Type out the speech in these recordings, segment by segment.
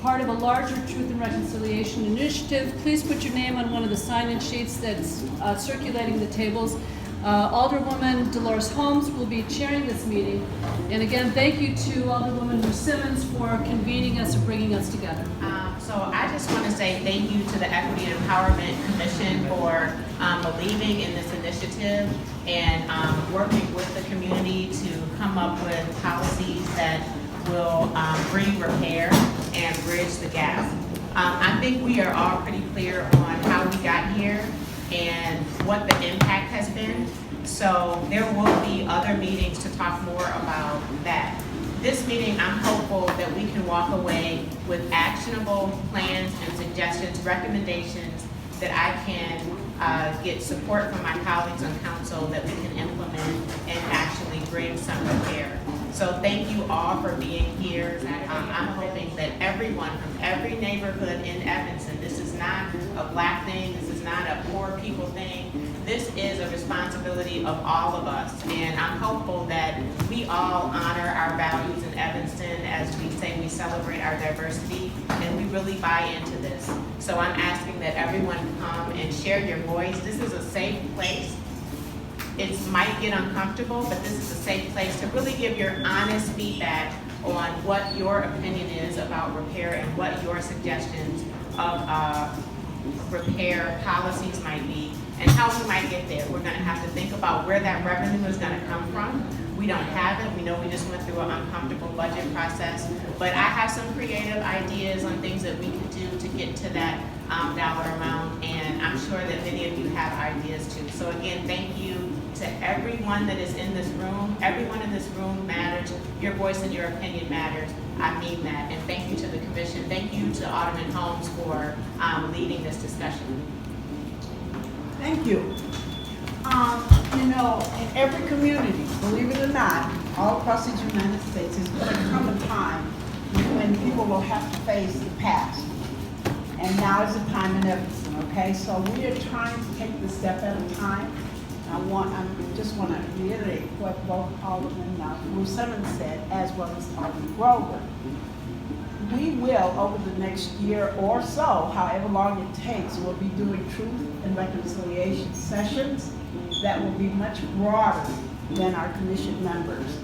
Part of a larger Truth and Reconciliation initiative, please put your name on one of the sign-in sheets that's circulating the tables. Alderwoman Dolores Holmes will be chairing this meeting. And again, thank you to Alderwoman Simmons for convening us and bringing us together. So I just want to say thank you to the Equity and Empowerment Commission for believing in this initiative and working with the community to come up with policies that will bring repair and bridge the gap. I think we are all pretty clear on how we got here and what the impact has been. So there will be other meetings to talk more about that. This meeting, I'm hopeful that we can walk away with actionable plans and suggestions, recommendations that I can get support from my colleagues on council that we can implement and actually bring some repair. So thank you all for being here. I'm hoping that everyone from every neighborhood in Evanston, this is not a black thing, this is not a poor people thing, this is a responsibility of all of us. And I'm hopeful that we all honor our values in Evanston as we say we celebrate our diversity and we really buy into this. So I'm asking that everyone come and share your voice. This is a safe place. It might get uncomfortable, but this is a safe place to really give your honest feedback on what your opinion is about repair and what your suggestions of repair policies might be and how we might get there. We're going to have to think about where that revenue is going to come from. We don't have it. We know we just went through an uncomfortable budget process, but I have some creative ideas on things that we can do to get to that dollar amount, and I'm sure that many of you have ideas too. So again, thank you to everyone that is in this room. Everyone in this room matters. Your voice and your opinion matters. I mean that. And thank you to the commission. Thank you to Alderman Holmes for leading this discussion. Thank you. You know, in every community, believe it or not, all across the United States, there's going to come a time when people will have to face the past. And now is the time in Evanston, okay? So we are trying to take this step at a time. I just want to reiterate what both Alderman Simmons said, as well as Alderman Grover. We will, over the next year or so, however long it takes, we'll be doing truth and reconciliation sessions that will be much broader than our commission members,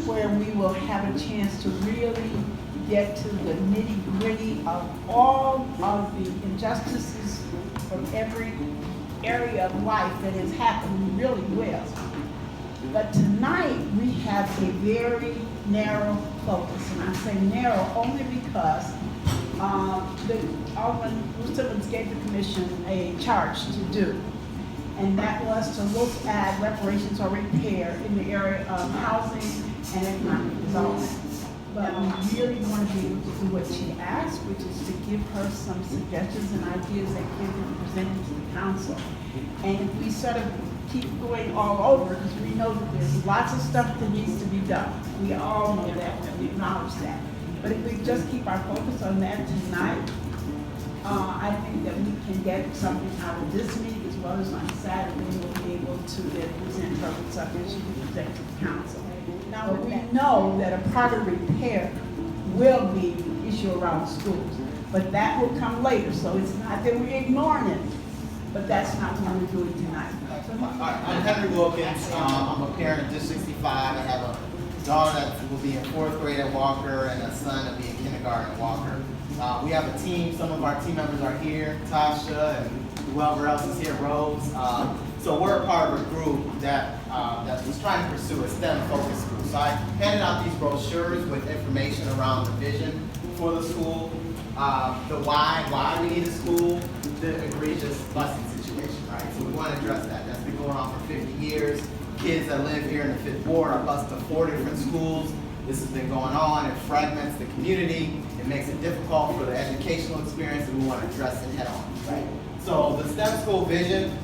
where we will have a chance to really get to the nitty-gritty of all of the injustices from every area of life that has happened. We really will. But tonight we have a very narrow focus, and I say narrow only because Alderman Simmons gave the commission a charge to do, and that was to look at reparations or repair in the area of housing and economic development. But we really want to be able to do what she asked, which is to give her some suggestions and ideas that can be presented to the council. And if we sort of keep going all over, because we know that there's lots of stuff that needs to be done. We all know that, and we acknowledge that. But if we just keep our focus on that tonight, I think that we can get something out of this meeting, as well as on Saturday, we'll be able to then present her with something she can present to the council. Now, we know that a part of repair will be the issue around schools, but that will come later, so it's not that we're ignoring it, but that's not what we're doing tonight. I'm Henry Wilkins. I'm a parent of District 65. I have a daughter that will be in 4th grade at Walker and a son that will be in kindergarten at Walker. We have a team. Some of our team members are here, Tasha and whoever else is here, Rose. So we're a part of a group that was trying to pursue a STEM-focused school. So I handed out these brochures with information around the vision for the school, the why we need a school, the egregious busing situation, right? So we want to address that. That's been going on for 50 years. Kids that live here in the 5th Ward are bused to 4 different schools. This has been going on, it fragments the community, it makes it difficult for the educational experience, and we want to address it head on, right? So the STEM school vision,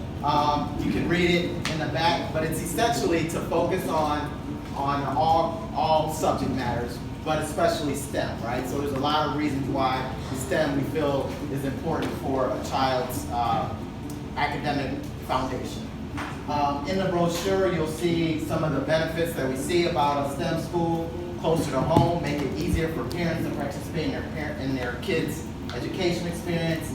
you can read it in the back, but it's essentially to focus on all subject matters, but especially STEM, right? So there's a lot of reasons why STEM we feel is important for a child's academic foundation. In the brochure, you'll see some of the benefits that we see about a STEM school closer to home, make it easier for parents to participate in their kids' education experience.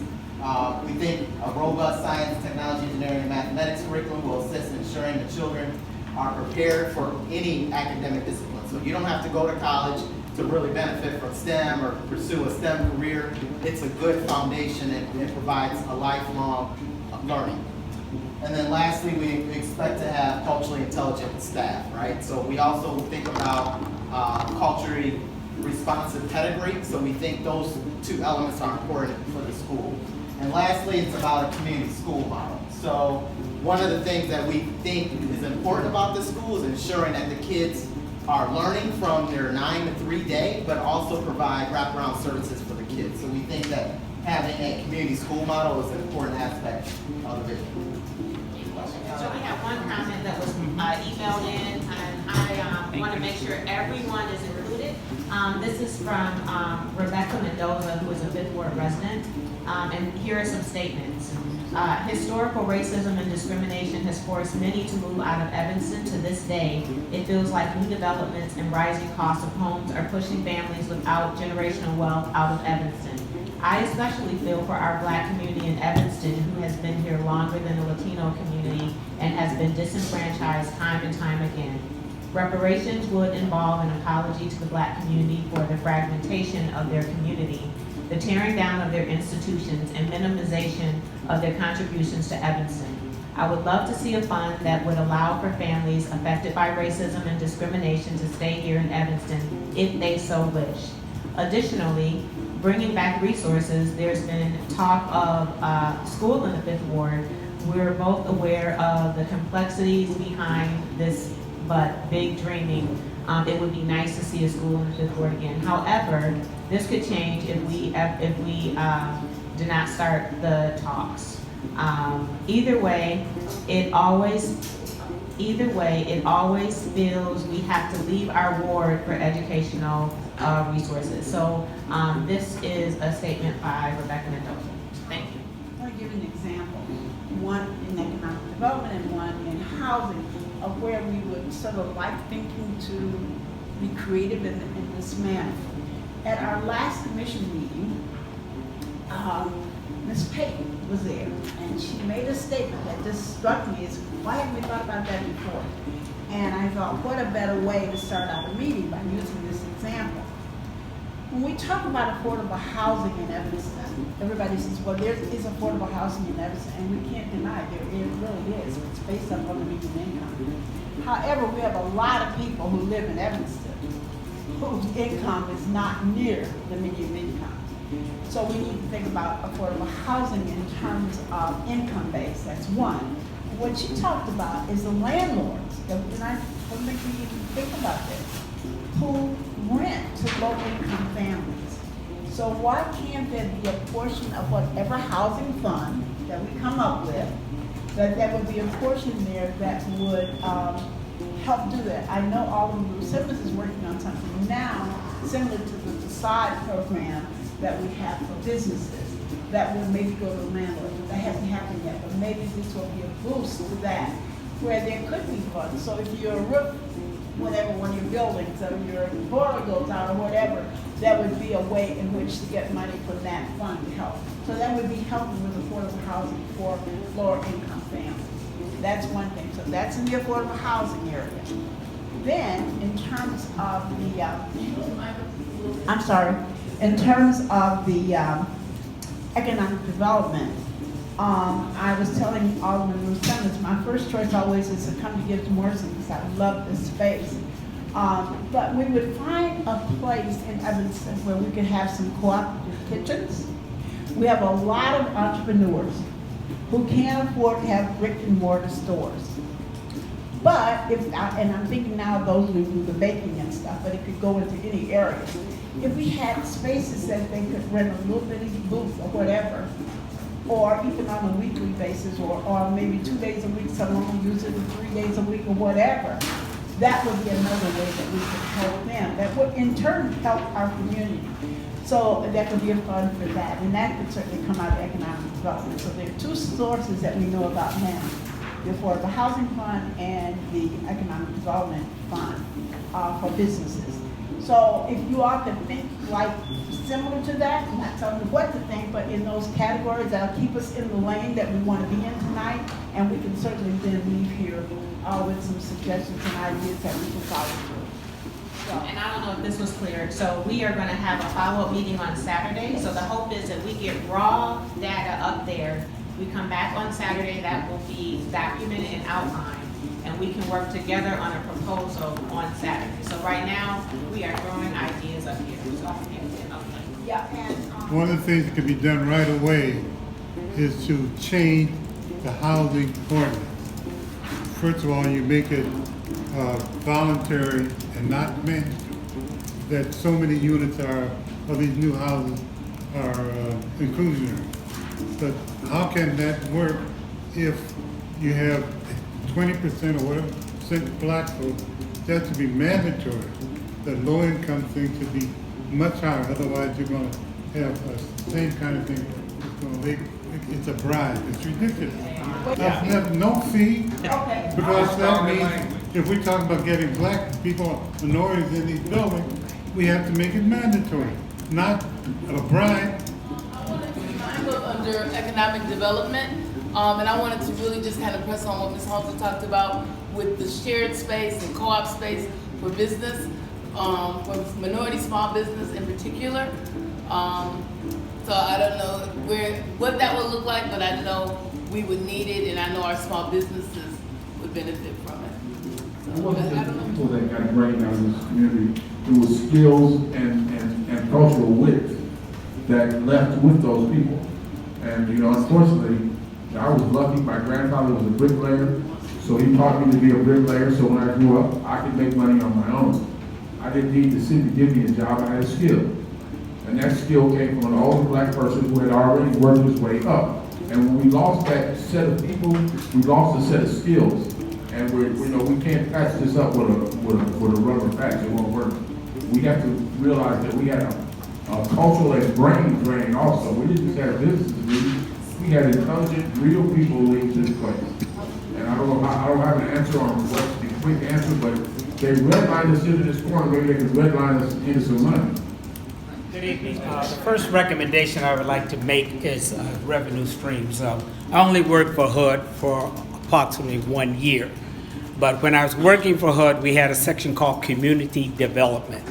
We think a robust science, technology, engineering, and mathematics curriculum will assist in ensuring the children are prepared for any academic discipline. So you don't have to go to college to really benefit from STEM or pursue a STEM career. It's a good foundation and it provides a lifelong learning. And then lastly, we expect to have culturally intelligent staff, right? So we also think about culturally responsive pedigree. So we think those two elements are important for the school. And lastly, it's about a community school model. So one of the things that we think is important about this school is ensuring that the kids are learning from their 9 to 3 day, but also provide wraparound services for the kids. So we think that having a community school model is an important aspect of the vision. So we have one comment that was emailed in, and I want to make sure everyone is included. This is from Rebecca Mendoza, who is a Fifth Ward resident, and here are some statements. Historical racism and discrimination has forced many to move out of Evanston. To this day, it feels like new developments and rising costs of homes are pushing families without generational wealth out of Evanston. I especially feel for our Black community in Evanston, who has been here longer than the Latino community and has been disenfranchised time and time again. Reparations would involve an apology to the Black community for the fragmentation of their community, the tearing down of their institutions, and minimization of their contributions to Evanston. I would love to see a fund that would allow for families affected by racism and discrimination to stay here in Evanston if they so wish. Additionally, bringing back resources, there's been talk of school in the Fifth Ward. We're both aware of the complexities behind this, but big dreaming. It would be nice to see a school in the Fifth Ward again. However, this could change if we do not start the talks. Either way, it always feels we have to leave our ward for educational resources. So this is a statement by Rebecca Mendoza. Thank you. I'll give you an example. One in economic development and one in housing, of where we would sort of like thinking to be creative in this manner. At our last commission meeting, Ms. Payton was there, and she made a statement that just struck me as, why haven't we thought about that before? And I thought, what a better way to start out a meeting by using this example. When we talk about affordable housing in Evanston, everybody says, well, there is affordable housing in Evanston, and we can't deny it, it really is. It's based upon the median income. However, we have a lot of people who live in Evanston whose income is not near the median income. So we need to think about affordable housing in terms of income base. That's one. What she talked about is the landlords, and I don't think we even think about this, who rent to low-income families. So why can't there be a portion of whatever housing fund that we come up with, that there would be a portion there that would help do that? I know Alderman Simmons is working on something now similar to the Facade program that we have for businesses that would maybe go to the landlord. That hasn't happened yet, but maybe this will be a boost to that, where there could be funds. So if your roof, whatever, one of your buildings, or your boiler goes out or whatever, that would be a way in which to get money from that fund to help. So that would be helping with affordable housing for lower income families. That's one thing. So that's in the affordable housing area. Then, in terms of the, in terms of the economic development, I was telling Alderman Ruth Simmons, my first choice always is to come to Gibbs-Morrison because I love this space. But we would find a place in Evanston where we could have some cooperative kitchens. We have a lot of entrepreneurs who can't afford to have brick and mortar stores. But and I'm thinking now of those who do the baking and stuff, but it could go into any areas. If we had spaces that they could rent a little bitty booth or whatever, or even on a weekly basis, or maybe 2 days a week, someone will use it 3 days a week or whatever, that would be another way that we could help them. That would in turn help our community. So that could be a fund for that, and that could certainly come out of economic development. So there are two sources that we know about now: the Affordable Housing Fund and the Economic Development Fund for businesses. So if you all could think like similar to that, I'm not telling you what to think, but in those categories that'll keep us in the lane that we want to be in tonight, and we can certainly then leave here with some suggestions and ideas that we can follow through. And I don't know if this was clear, so we are gonna have a follow-up meeting on Saturday, so the hope is that we get raw data up there. We come back on Saturday, that will be documented and outlined, and we can work together on a proposal on Saturday. So right now, we are throwing ideas up here. So, Yeah, and One of the things that can be done right away is to change the housing ordinance. First of all, you make it voluntary and not mandatory, that so many units of these new houses are inclusionary. But how can that work if you have 20% or whatever percent black folks? That to be mandatory. The low income thing should be much higher, otherwise you're gonna have the same kind of thing. It's a bribe, it's ridiculous. That's no fee, okay. because that means if we talk about getting black people, minorities in these buildings, we have to make it mandatory, not a bribe. I wanted to look under economic development, and I wanted to really just kind of press on what Ms. Halter talked about with the shared space and co-op space for business, for minority small business in particular. So I don't know what that would look like, but I know we would need it, and I know our small businesses would benefit from it. It wasn't just the people that got brain out of this community. It was skills and cultural wit that left with those people. And, you know, unfortunately, I was lucky. My grandfather was a bricklayer, so he taught me to be a bricklayer. So when I grew up, I could make money on my own. I didn't need the city to give me a job. I had a skill. And that skill came from an older black person who had already worked his way up. And when we lost that set of people, we lost a set of skills. And we can't patch this up with a rubber patch. It won't work. We have to realize that we had a cultural and brain drain also. We didn't just have businesses. We had intelligent, real people lead this place. And I don't have an answer on what's the quick answer, but they redlined us into this corner. Maybe they could redline us into some money. Good evening. The first recommendation I would like to make is revenue streams. I only worked for HUD for approximately 1 year. But when I was working for HUD, we had a section called community development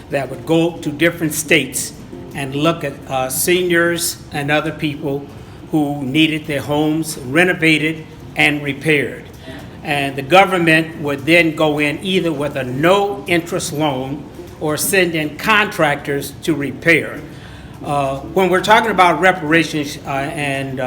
that would go to different states and look at seniors and other people who needed their homes renovated and repaired. And the government would then go in either with a no interest loan or send in contractors to repair. When we're talking about reparations and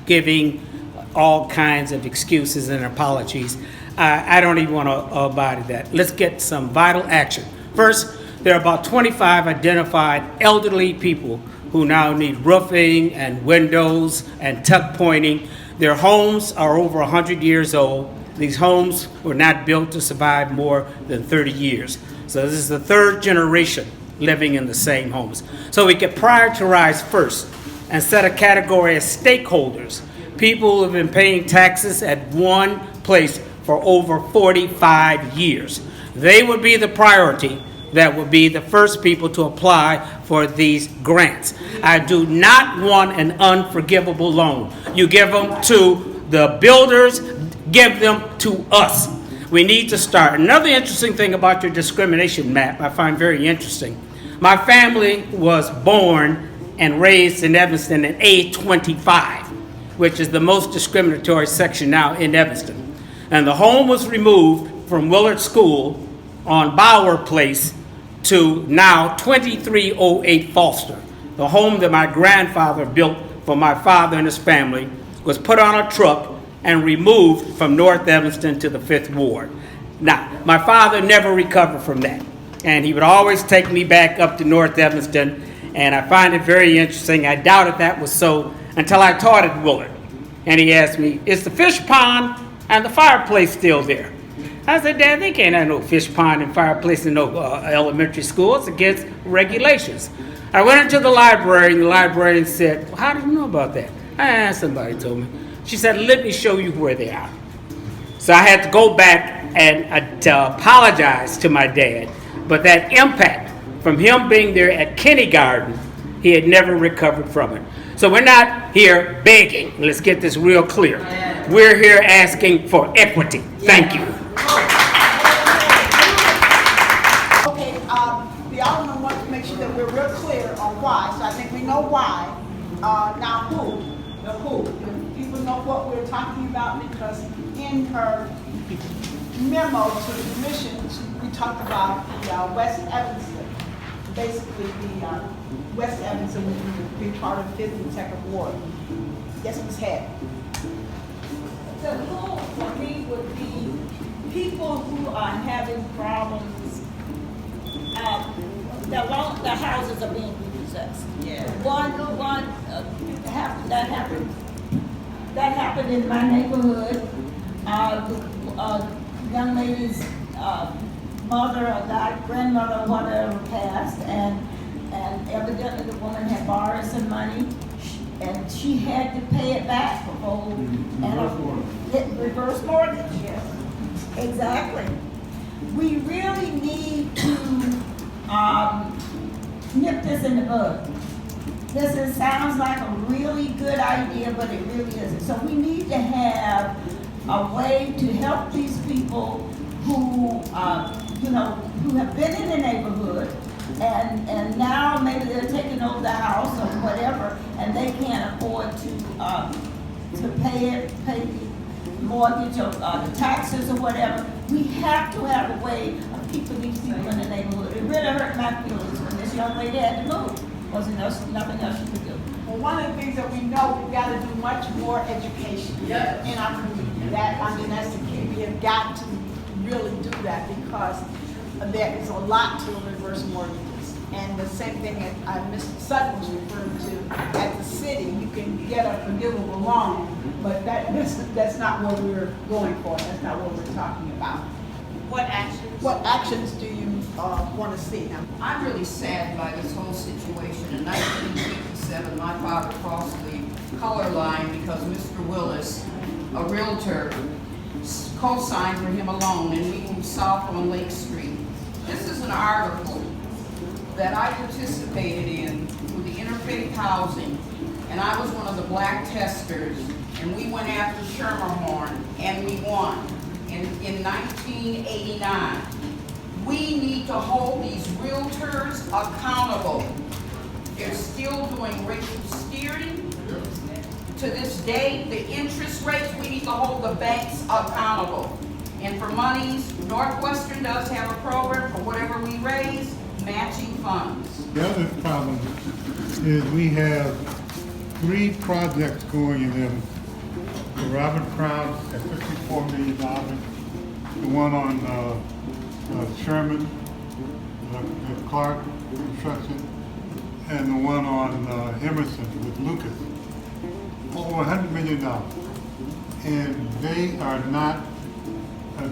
giving all kinds of excuses and apologies, I don't even want to abide by that. Let's get some vital action. First, there are about 25 identified elderly people who now need roofing and windows and tuck pointing. Their homes are over 100 years old. These homes were not built to survive more than 30 years. So this is the third generation living in the same homes. So we can prioritize first and set a category as stakeholders, people who have been paying taxes at one place for over 45 years. They would be the priority that would be the first people to apply for these grants. I do not want an unforgivable loan. You give them to the builders, give them to us. We need to start. Another interesting thing about your discrimination map I find very interesting. My family was born and raised in Evanston in A25, which is the most discriminatory section now in Evanston. And the home was removed from Willard School on Bauer Place to now 2308 Foster. The home that my grandfather built for my father and his family was put on a truck and removed from North Evanston to the 5th Ward. Now, my father never recovered from that, and he would always take me back up to North Evanston, and I find it very interesting. I doubted that was so until I taught at Willard, and he asked me, is the fish pond and the fireplace still there? I said, Dad, they can't have no fish pond and fireplace in no elementary school. It's against regulations. I went into the library, and the librarian said, well, how did you know about that? I asked, somebody told me. She said, let me show you where they are. So I had to go back and to apologize to my dad. But that impact from him being there at kindergarten, he had never recovered from it. So we're not here begging. Let's get this real clear. We're here asking for equity. Thank you. Okay, the Alderman wants to make sure that we're real clear on why, so I think we know why. Now who? The who? Do people know what we're talking about? Because in her memo to the commission, we talked about the West Evanston. Basically, the West Evanston would be part of 5th and 2nd Ward. Yes, Ms. Head. The who for me would be people who are having problems. The houses are being repossessed. Yeah. That happened in my neighborhood. Young lady's mother or grandmother or whatever passed, and evidently the woman had borrowed some money, and she had to pay it back for whole and reverse mortgage. Yes. Exactly. We really need to nip this in the bud. Sounds like a really good idea, but it really isn't. So we need to have a way to help these people who, who have been in the neighborhood, and now maybe they're taking over the house or whatever, and they can't afford to pay the mortgage or the taxes or whatever. We have to have a way of keeping these people in the neighborhood. It really hurt my feelings when this young lady had to move. Wasn't nothing else she could do. Well, one of the things that we know, we've got to do much more education in our community. That's the key. We have got to really do that because there is a lot to reverse mortgages. And the same thing that Mr. Sutton was referring to at the city, you can get a forgivable loan, but that's not what we're going for. That's not what we're talking about. What actions do you want to see? Now, I'm really sad by this whole situation. In 1957, my father crossed the color line because Mr. Willis, a realtor, co-signed for him a loan, and we moved south on Lake Street. This is an article that I participated in with the Interfaith Housing, and I was one of the black testers, and we went after Schermerhorn, and we won. In 1989, we need to hold these realtors accountable. They're still doing racial steering. To this day, the interest rates, we need to hold the banks accountable. And for monies, Northwestern does have a program for whatever we raise, matching funds. The other problem is we have 3 projects going in them. The Robert Crown at $54 million, the one on Sherman, the Clark construction, and the one on Emerson with Lucas. Over $100 million. And they are not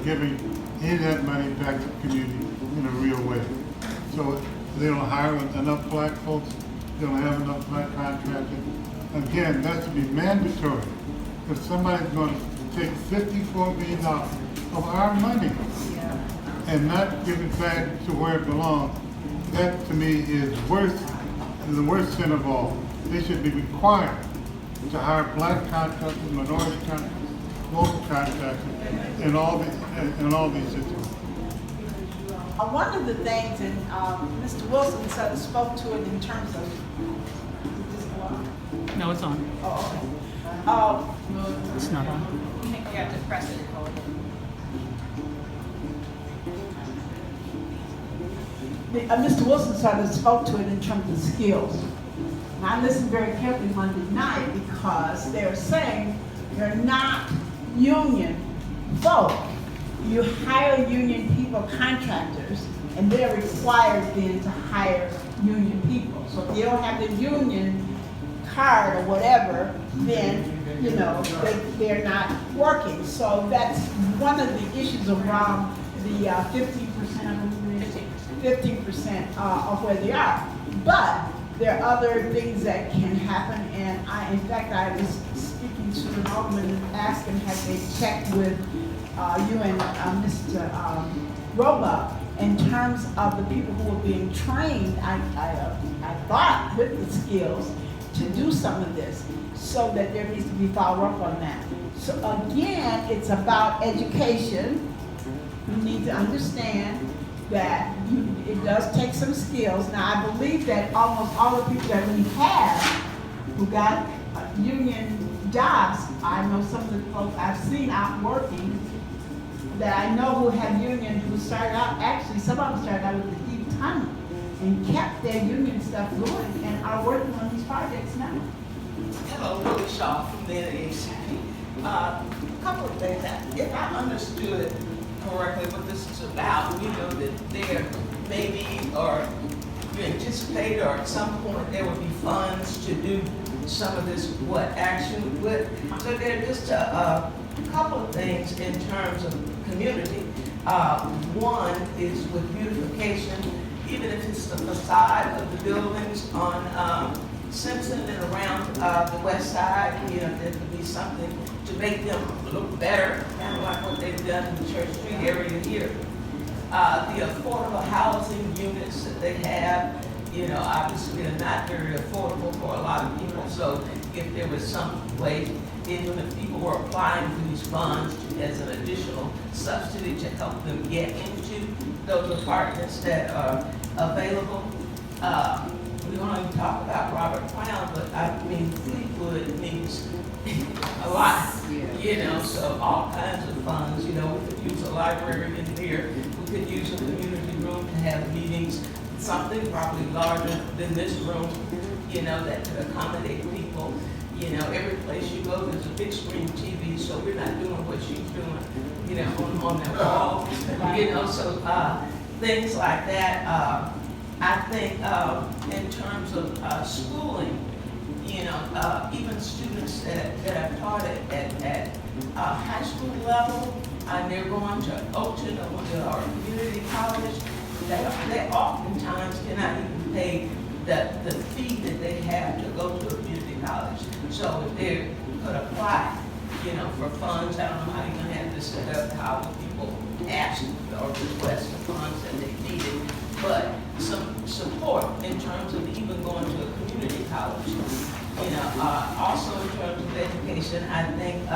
giving any of that money back to the community in a real way. So they don't hire enough black folks, they don't have enough black contractors. Again, that should be mandatory. If somebody's going to take $54 million of our money and not give it back to where it belongs, that to me is worse, the worst sin of all. They should be required to hire black contractors, minority contractors, local contractors, in all these situations. one of the things, and Mr. Wilson sort of spoke to it in terms of. No, it's on. Oh, It's not on. You have to press it. Mr. Wilson sort of spoke to it in terms of skills. And I listened very carefully Monday night because they're saying they're not union vote. You hire union people, contractors, and they're required then to hire union people. So if they don't have the union card or whatever, then, you know, they're not working. So that's one of the issues around the 15% of where they are. But there are other things that can happen, and in fact, I was speaking to an alderman and asking, have they checked with you and Mr. Roebuck in terms of the people who are being trained, I thought, with the skills to do some of this, so that there needs to be follow-up on that. So again, it's about education. You need to understand that it does take some skills. Now, I believe that almost all the people that we have who got union jobs, I know some of the folks I've seen out working that I know who have union, who started out, actually, some of them started out with the deep tunnel and kept their union stuff going and are working on these projects now. Hello, Willie Shaw from the NAACP. A couple of things. If I understood correctly what this is about, you know, that there maybe, or you anticipate, or at some point there would be funds to do some of this, action with. So there are just a couple of things in terms of community. One is with beautification, even if it's the facade of the buildings on Simpson and around the west side, you know, there could be something to make them look better, kind of like what they've done in the Church Street area here. The affordable housing units that they have, you know, obviously they're not very affordable for a lot of people. So if there was some way, even if people were applying for these funds as an additional subsidy to help them get into those apartments that are available. We don't even talk about Robert Brown, but I mean, Fleetwood needs a lot, you know, so all kinds of funds, you know, we could use a library in here, we could use a community room to have meetings, something probably larger than this room, you know, that could accommodate people. You know, every place you go, there's a big screen TV, so we're not doing what she's doing, you know, on that wall, you know, so things like that. I think in terms of schooling, you know, even students that are taught at high school level, and they're going to Oakton or community college, they oftentimes cannot even pay the fee that they have to go to a community college. So if they could apply, you know, for funds, I don't know how you're gonna have this set up, how will people ask or request the funds that they needed, but some support in terms of even going to a community college. You know, also in terms of education, I think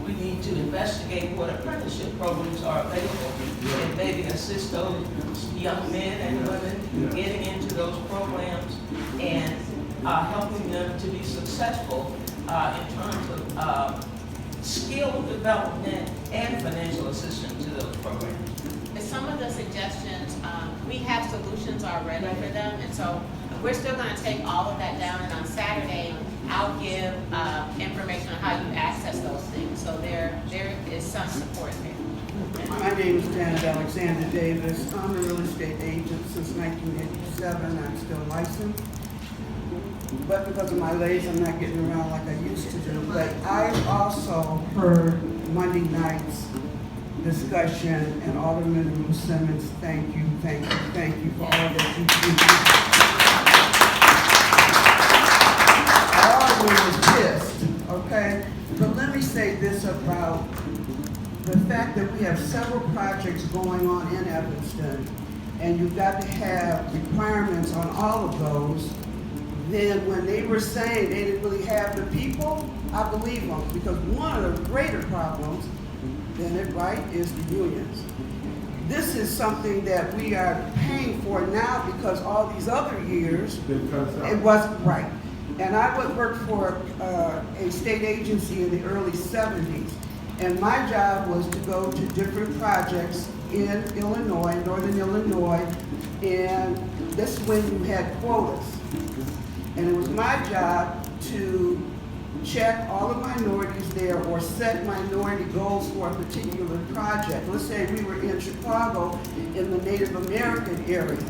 we need to investigate what apprenticeship programs are available and maybe assist those young men and women getting into those programs and helping them to be successful in terms of skill development and financial assistance to those programs. Some of the suggestions, we have solutions already for them, and so we're still going to take all of that down, and on Saturday, I'll give information on how you access those things. So there is some support there. My name is Janet Alexander Davis. I'm a real estate agent since 1987. I'm still licensed. But because of my legs, I'm not getting around like I used to do. But I've also heard Monday night's discussion, and Alderman Ruth Simmons, thank you for all that you do. Alderman was pissed, okay? But let me say this about the fact that we have several projects going on in Evanston, and you've got to have requirements on all of those. Then when they were saying they didn't really have the people, I believe them, because one of the greater problems, then it right, is the unions. This is something that we are paying for now because all these other years, it wasn't right. And I worked for a state agency in the early 70s, and my job was to go to different projects in Illinois, northern Illinois, and this is when you had quotas. And it was my job to check all the minorities there or set minority goals for a particular project. Let's say we were in Chicago in the Native American area,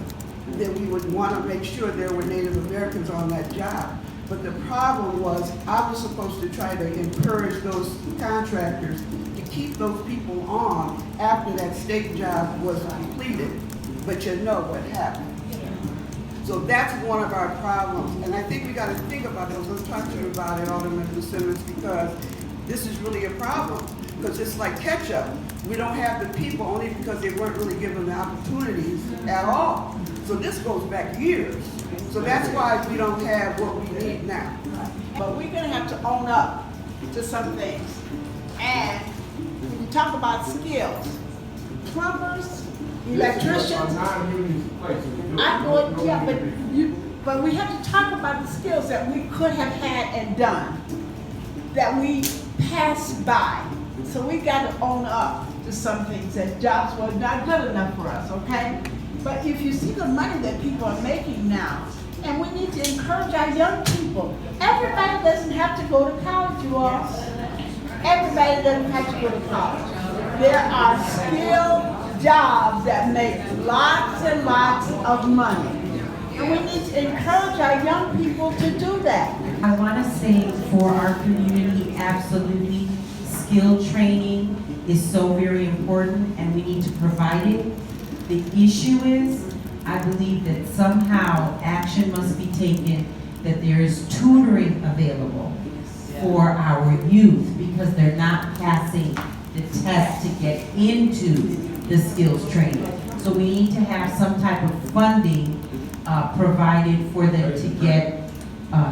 then we would want to make sure there were Native Americans on that job. But the problem was, I was supposed to try to encourage those contractors to keep those people on after that state job was completed. But you know what happened. So that's one of our problems, and I think we got to think about it. I was going to talk to you about it, Alderman Simmons, because this is really a problem. Because it's like ketchup. We don't have the people only because they weren't really given the opportunities at all. So this goes back years. So that's why we don't have what we need now. But we're gonna have to own up to some things. And when you talk about skills, plumbers, electricians, but we have to talk about the skills that we could have had and done, that we passed by. So we got to own up to some things, that jobs were not good enough for us, okay? But if you see the money that people are making now, and we need to encourage our young people. Everybody doesn't have to go to college, you all. Everybody doesn't have to go to college. There are skilled jobs that make lots and lots of money. And we need to encourage our young people to do that. I want to say for our community, absolutely, skill training is so very important and we need to provide it. The issue is, I believe that somehow action must be taken, that there is tutoring available for our youth because they're not passing the test to get into the skills training. So we need to have some type of funding provided for them to get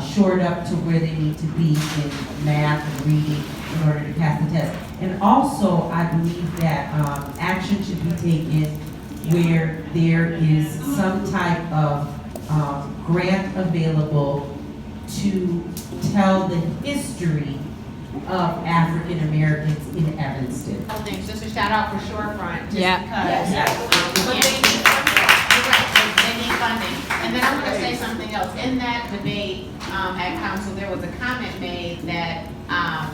shored up to where they need to be in math and reading in order to pass the test. And also, I believe that action should be taken where there is some type of grant available to tell the history of African Americans in Evanston. Things, just a shout out for Shorefront, just Yeah. because. But they need funding. You're right, they need funding. And then I want to say something else. In that debate at council, there was a comment made that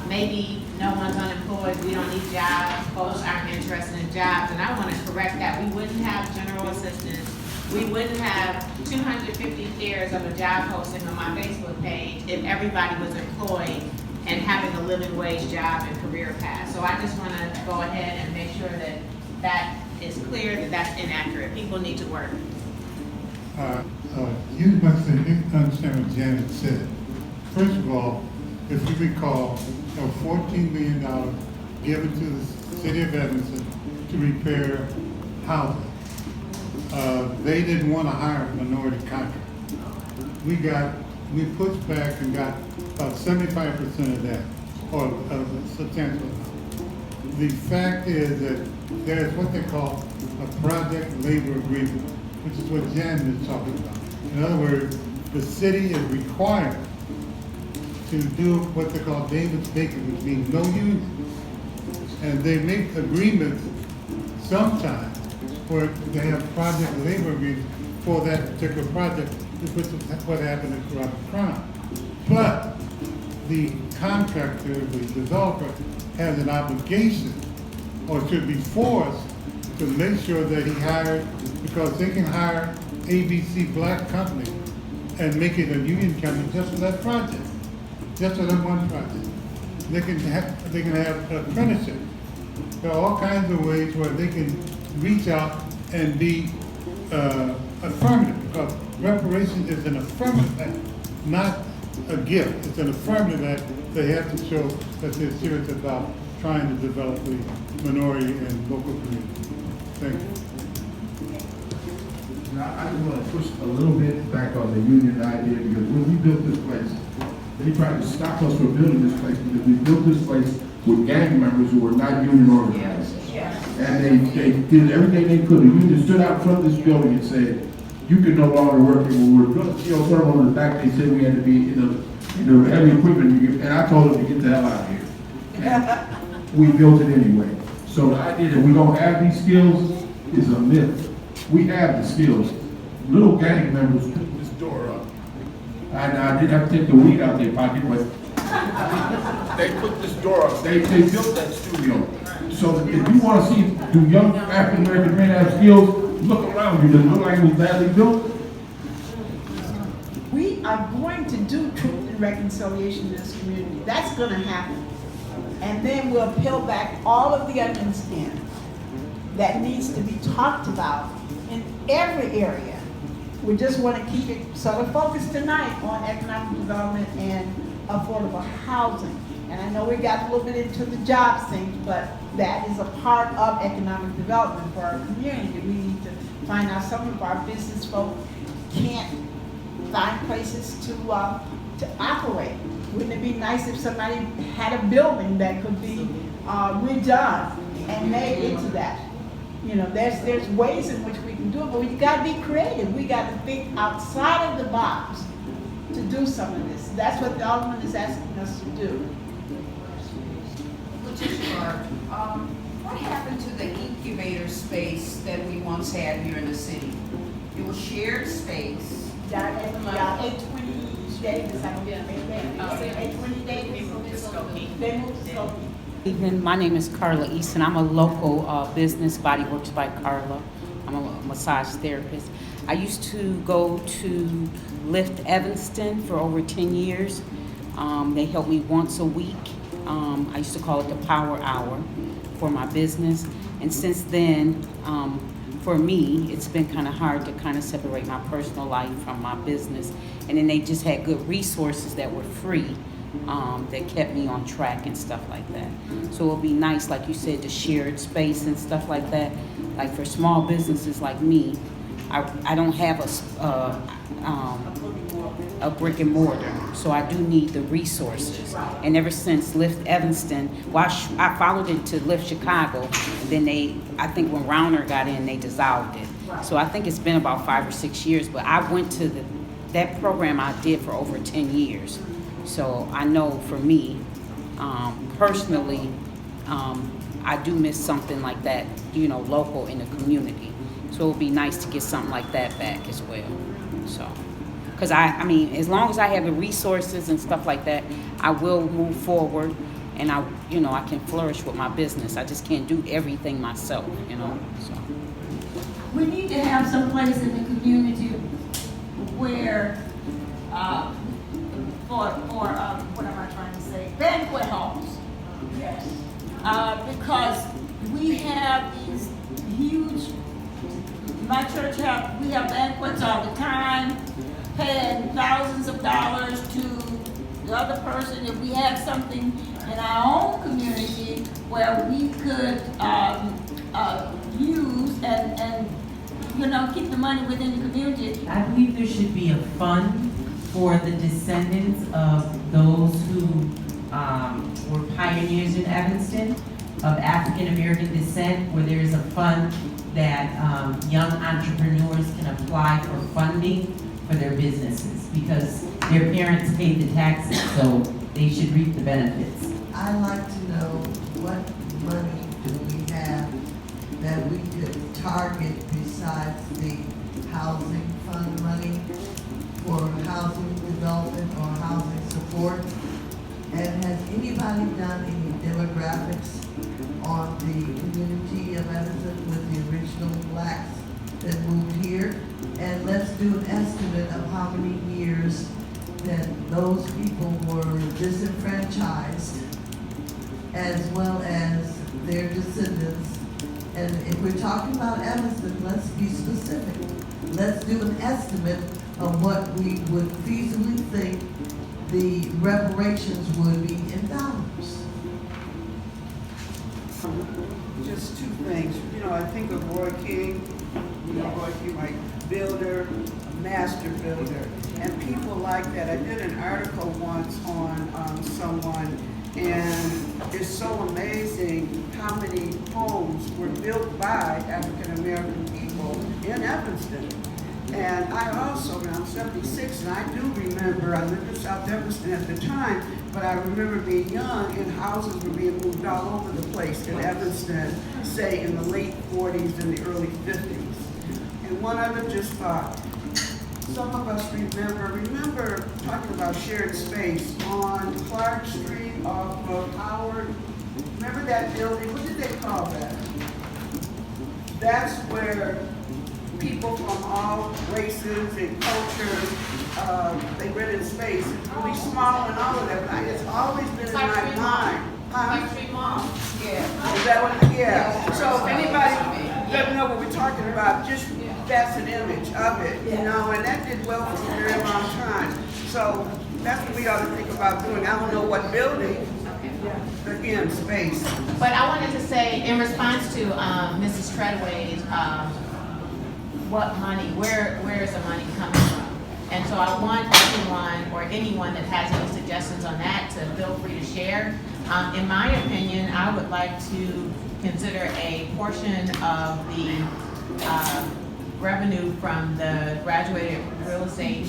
maybe no one's unemployed, we don't need jobs, folks aren't interested in jobs, and I want to correct that. We wouldn't have general assistance. We wouldn't have 250 shares of a job posting on my Facebook page if everybody was employed and having a living wage job and career path. So I just want to go ahead and make sure that that is clear, that that's inaccurate. People need to work. You must understand what Janet said. First of all, if you recall, there was $14 million given to the city of Evanston to repair housing. They didn't want to hire a minority contractor. We pushed back and got about 75% of that, or a substantial amount. The fact is that there's what they call a project labor agreement, which is what Janet is talking about. In other words, the city is required to do what they call Davis Bacon, which means no union. And they make agreements sometimes where they have project labor agreements for that particular project, which is what happened at Corrupt Crown. But the contractor, the developer, has an obligation, or should be forced, to make sure that he hires, because they can hire ABC black company and make it a union company just for that project. Just for that one project. They can have apprenticeships. There are all kinds of ways where they can reach out and be affirmative, because reparation is an affirmative act, not a gift. It's an affirmative act. They have to show that they're serious about trying to develop the minority and local community. Thank you. Now, I just want to push a little bit back on the union idea, because when we built this place, they tried to stop us from building this place because we built this place with gang members who were not union organized. And they did everything they could. The union stood out front of this building and said, you can no longer work here. When we were building sort of on the back, they said we had to be in the heavy equipment, and I told them to get the hell out of here. And we built it anyway. So the idea that we don't have these skills is a myth. We have the skills. Little gang members took this door up. And I did have to take the weed out of their pocket, but They put this door up, they built that studio. So if you want to see, do young African-American men have skills, look around you, does it look like it was badly built? We are going to do truth and reconciliation in this community. That's gonna happen. And then we'll peel back all of the onions in that needs to be talked about in every area. We just want to keep it sort of focused tonight on economic development and affordable housing. And I know we got a little bit into the jobs thing, but that is a part of economic development for our community. We need to find out some of our business folk can't find places to operate. Wouldn't it be nice if somebody had a building that could be redone and made into that? You know, there's ways in which we can do it, but we got to be creative. We got to think outside of the box to do some of this. That's what the Alderman is asking us to do. Petitioner, what happened to the incubator space that we once had here in the city? It was shared space. Down at 820 Davis, I don't know, 820 Davis. They moved to Skokie. Evening. My name is Carla Easton. I'm a local business, Body Works by Carla. I'm a massage therapist. I used to go to Lift Evanston for over 10 years. They helped me once a week. I used to call it the Power Hour for my business. And since then, for me, it's been kind of hard to kind of separate my personal life from my business. And then they just had good resources that were free. That kept me on track and stuff like that. So it'll be nice, like you said, the shared space and stuff like that. Like for small businesses like me, I don't have a brick and mortar, so I do need the resources. And ever since Lift Evanston, well, I followed it to Lift Chicago, and then I think when Rauner got in, they dissolved it. So I think it's been about 5 or 6 years, but I went to that program I did for over 10 years. So I know for me, personally, I do miss something like that, you know, local in the community. So it would be nice to get something like that back as well. So, because I mean, as long as I have the resources and stuff like that, I will move forward and I can flourish with my business. I just can't do everything myself, you know, so. We need to have some place in the community where, what am I trying to say? Banquet halls. Yes. Because we have these huge, my church we have banquets all the time, paying thousands of dollars to the other person. If we had something in our own community where we could use and keep the money within the community. I believe there should be a fund for the descendants of those who were pioneers in Evanston of African American descent, where there is a fund that young entrepreneurs can apply for funding for their businesses because their parents paid the taxes, so they should reap the benefits. I'd like to know what money do we have that we could target besides the housing fund money for housing development or housing support? And has anybody done any demographics on the community of Evanston with the original blacks that moved here? And let's do an estimate of how many years that those people were disenfranchised as well as their descendants. And if we're talking about Evanston, let's be specific. Let's do an estimate of what we would feasibly think the reparations would be in dollars. Just two things. I think of Roy King. Roy King, like builder, master builder, and people like that. I did an article once on someone, and it's so amazing how many homes were built by African American people in Evanston. And I also, I'm 76, and I do remember, I lived in South Evanston at the time, but I remember being young and houses were being moved all over the place in Evanston, say in the late 40s and the early 50s. And one other just thought, some of us remember talking about shared space on Clark Street off of Howard. Remember that building? What did they call that? That's where people from all races and cultures, they rented space. It's really small and all of that, but it's always been in my mind. Clark Street Mall. Yeah. Is that what, yeah. So if anybody doesn't know what we're talking about, just that's an image of it, you know, and that did well for a very long time. So that's what we ought to think about doing. I don't know what building, again, space. But I wanted to say, in response to Mrs. Treadway's, what money, where is the money coming from? And so I want everyone or anyone that has any suggestions on that to feel free to share. In my opinion, I would like to consider a portion of the revenue from the graduated real estate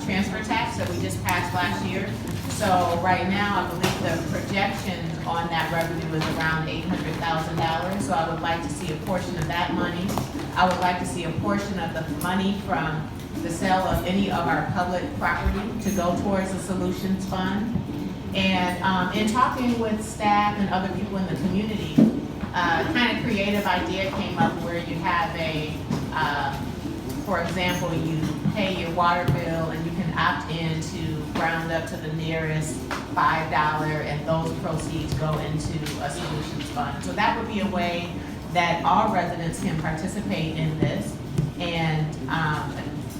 transfer tax that we just passed last year. So right now, I believe the projection on that revenue is around $800,000. So I would like to see a portion of that money. I would like to see a portion of the money from the sale of any of our public property to go towards the solutions fund. And in talking with staff and other people in the community, kind of creative idea came up where you have a, for example, you pay your water bill and you can opt in to round up to the nearest $5 and those proceeds go into a solutions fund. So that would be a way that all residents can participate in this. And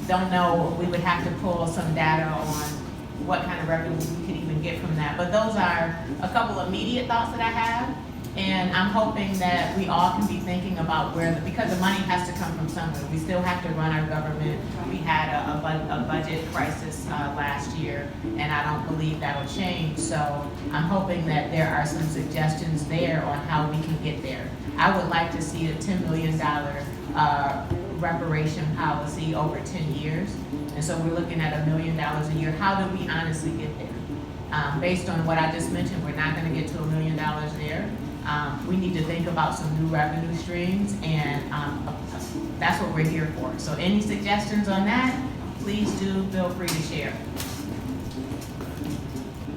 don't know, we would have to pull some data on what kind of revenue we could even get from that. But those are a couple of immediate thoughts that I have. And I'm hoping that we all can be thinking about where, because the money has to come from somewhere. We still have to run our government. We had a budget crisis last year, and I don't believe that will change. So I'm hoping that there are some suggestions there on how we can get there. I would like to see a $10 million reparation policy over 10 years. And so we're looking at $1 million a year. How do we honestly get there? Based on what I just mentioned, we're not going to get to $1 million there. We need to think about some new revenue streams, and that's what we're here for. So any suggestions on that, please do feel free to share.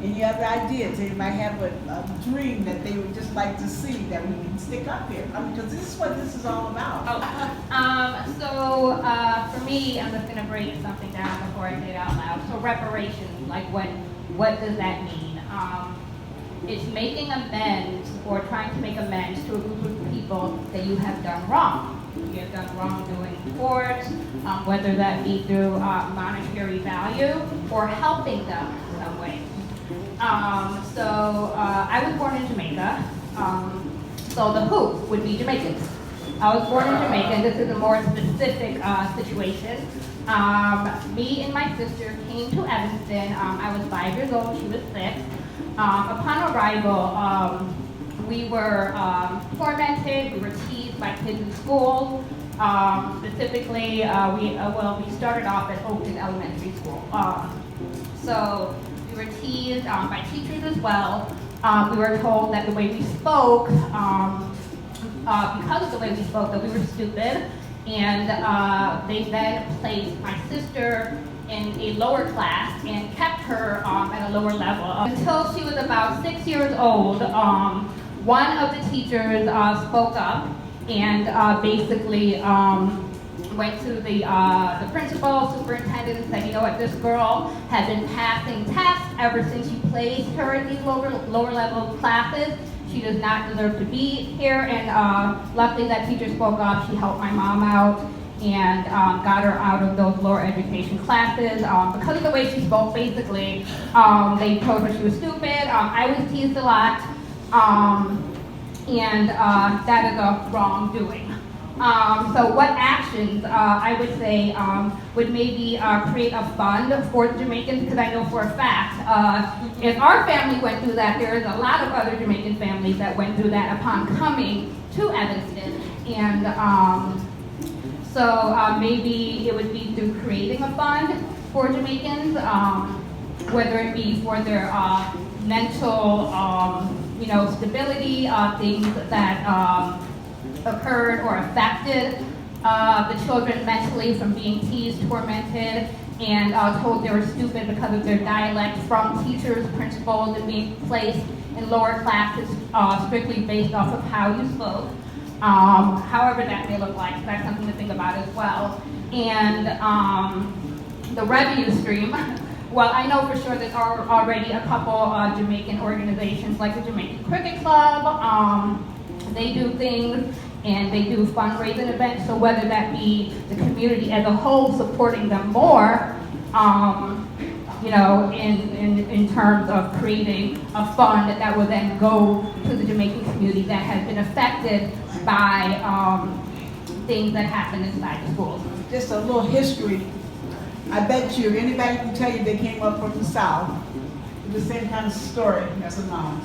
Any other ideas? Anybody have a dream that they would just like to see that we can stick up here? I mean, because this is what this is all about. For me, I'm just gonna break something down before I say it out loud. So reparations, like what does that mean? It's making amends or trying to make amends to a group of people that you have done wrong. You have done wrongdoing in court, whether that be through monetary value or helping them in some way. I was born in Jamaica, so the who would be Jamaicans. I was born in Jamaica. This is a more specific situation. Me and my sister came to Evanston. I was 5 years old, she was 6. Upon arrival, we were tormented, we were teased by kids in school. Specifically, we started off at Oakton Elementary School. So we were teased by teachers as well. We were told that the way we spoke, because of the way we spoke, that we were stupid. And they then placed my sister in a lower class and kept her at a lower level. Until she was about 6 years old, one of the teachers spoke up and basically went to the principal, superintendent, and said, you know what, this girl has been passing tests ever since you placed her in these lower level classes. She does not deserve to be here. And luckily that teacher spoke up. She helped my mom out and got her out of those lower education classes. Because of the way she spoke, basically, they told her she was stupid. I was teased a lot. And that is a wrongdoing. So what actions, I would say, would maybe create a fund for the Jamaicans, because I know for a fact, if our family went through that, there is a lot of other Jamaican families that went through that upon coming to Evanston. And maybe it would be through creating a fund for Jamaicans, whether it be for their mental, stability, things that occurred or affected the children mentally from being teased, tormented, and told they were stupid because of their dialect from teachers, principals, and being placed in lower classes strictly based off of how you spoke. However that may look like, so that's something to think about as well. And the revenue stream, well, I know for sure there are already a couple Jamaican organizations like the Jamaican Cricket Club. They do things and they do fundraising events, so whether that be the community as a whole supporting them more, you know, in terms of creating a fund that will then go to the Jamaican community that has been affected by things that happen inside the schools. Just a little history. I bet you anybody can tell you they came up from the South, the same kind of story as a mom.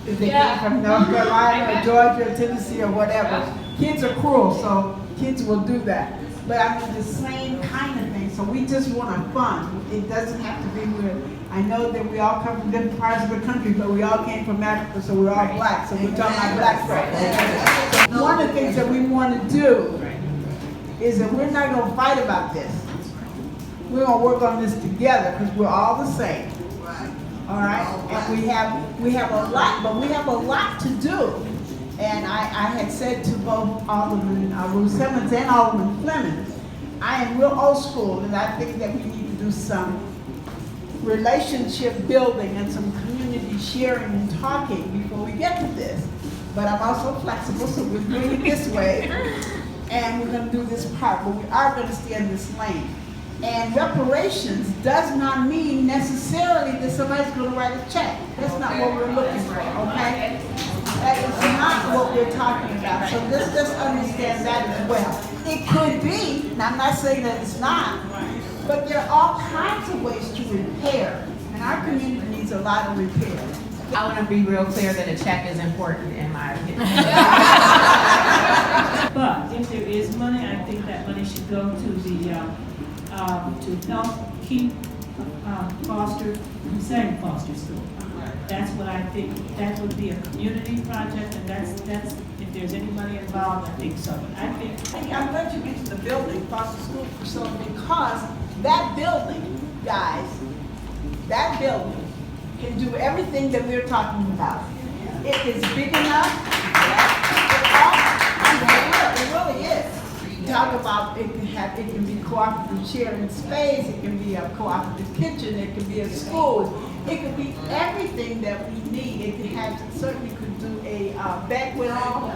If they came from North Carolina or Georgia or Tennessee or whatever. Kids are cruel, so kids will do that. But I mean the same kind of thing. So we just want to fund. It doesn't have to be where, I know that we all come from different parts of the country, but we all came from Africa, so we're all black. So we're talking about black folks. So one of the things that we want to do is that we're not going to fight about this. We're going to work on this together because we're all the same. All right? And we have a lot, but we have a lot to do. And I had said to both Alderman Ruth Simmons and Alderman Fleming, I am real old school, and I think that we need to do some relationship building and some community sharing and talking before we get to this. But I'm also flexible, so we're doing it this way, and we're going to do this part, but we are going to stay in this lane. And reparations does not mean necessarily that somebody's going to write a check. That's not what we're looking for, okay? That is not what we're talking about. So let's just understand that as well. It could be, and I'm not saying that it's not, but there are all kinds of ways to repair. And our community needs a lot of repair. I want to be real clear that a check is important in my opinion. But if there is money, I think that money should go to the to help keep foster from saying foster school. That's what I think. That would be a community project, and that's if there's any money involved, I think so. But I think I'm glad you mentioned the building, foster school facility, because that building, guys, that building can do everything that we're talking about. It is big enough. It really is. Talk about it can be cooperative sharing space, it can be a cooperative kitchen, it can be a school, it could be everything that we need. It certainly could do a banquet hall.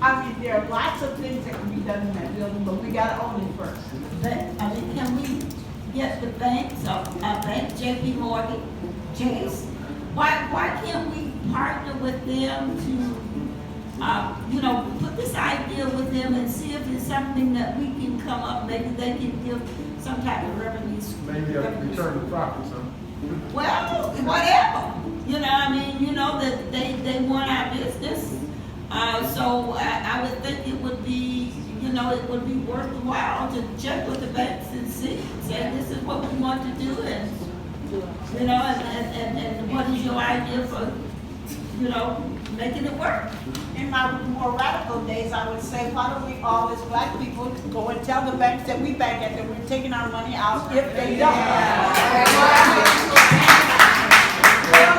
I mean, there are lots of things that can be done in that building, but we gotta own it first. But, I mean, can we get the banks, bank, Gibbs-Morrison, Chase? Why can't we partner with them to put this idea with them and see if it's something that we can come up, maybe they can give some type of revenues. Maybe a return to profits, huh? Well, whatever. That they want our business. So I would think it would be, it would be worthwhile to check with the banks and say this is what we want to do, and what is your idea for, making it work. In my more radical days, I would say, why don't we all as black people go and tell the banks that we bank at that we're taking our money out if they don't.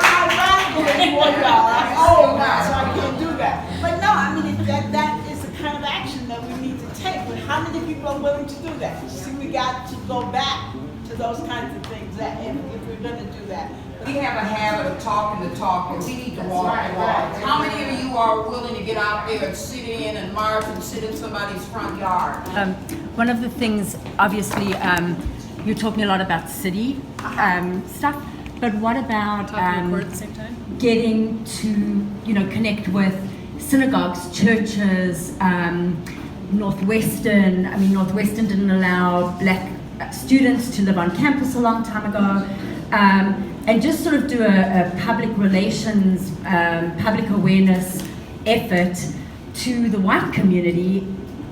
How radical anymore, y'all? I'm old now, so I can't do that. But no, I mean, that is the kind of action that we need to take. But how many people are willing to do that? See, we got to go back to those kinds of things that if we're going to do that. We have a habit of talking the talk, and we need to walk the walk. How many of you are willing to get out there and sit in and march and sit in somebody's front yard? One of the things, obviously, you're talking a lot about city stuff, but what about getting to, connect with synagogues, churches, Northwestern? I mean, Northwestern didn't allow black students to live on campus a long time ago. And just sort of do a public relations, public awareness effort to the white community,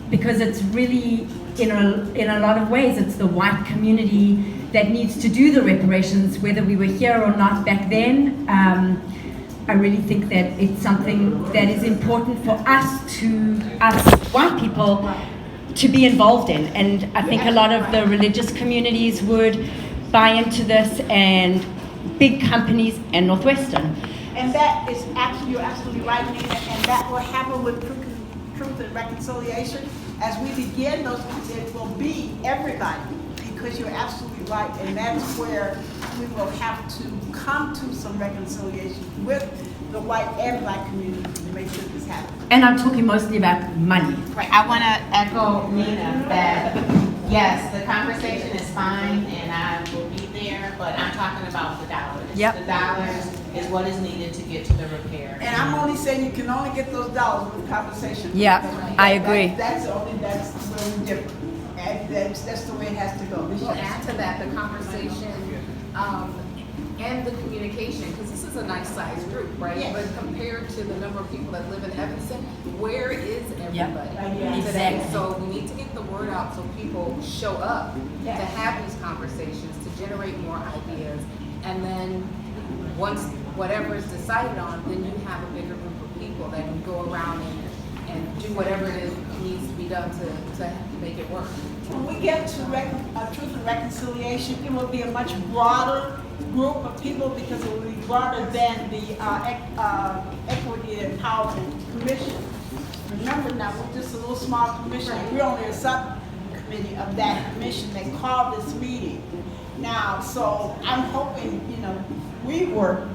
because it's really, in a lot of ways, it's the white community that needs to do the reparations, whether we were here or not back then. I really think that it's something that is important for us white people, to be involved in. And I think a lot of the religious communities would buy into this, and big companies and Northwestern. And that is actually, you're absolutely right, Nina, and that will happen with Truth and Reconciliation. As we begin those, it will be everybody, because you're absolutely right, and that's where we will have to come to some reconciliation with the white and black community to make sure this happens. And I'm talking mostly about money. Right. I want to echo Nina that yes, the conversation is fine and I will be there, but I'm talking about the dollars. Yep. The dollars is what is needed to get to the repair. And I'm only saying you can only get those dollars with conversation. Yeah, I agree. That's where we differ. And that's the way it has to go. Well, add to that the conversation and the communication, because this is a nice sized group, right? Yes. But compared to the number of people that live in Evanston, where is everybody today? Exactly. So we need to get the word out so people show up to have these conversations, to generate more ideas, and then once whatever is decided on, then you have a bigger group of people that can go around and do whatever it is needs to be done to make it work. When we get to Truth and Reconciliation, it will be a much broader group of people, because it will be broader than the Equity and Empowerment Commission. Remember now, we're just a little small commission. We're only a subcommittee of that commission that called this meeting. Now, so I'm hoping, we work.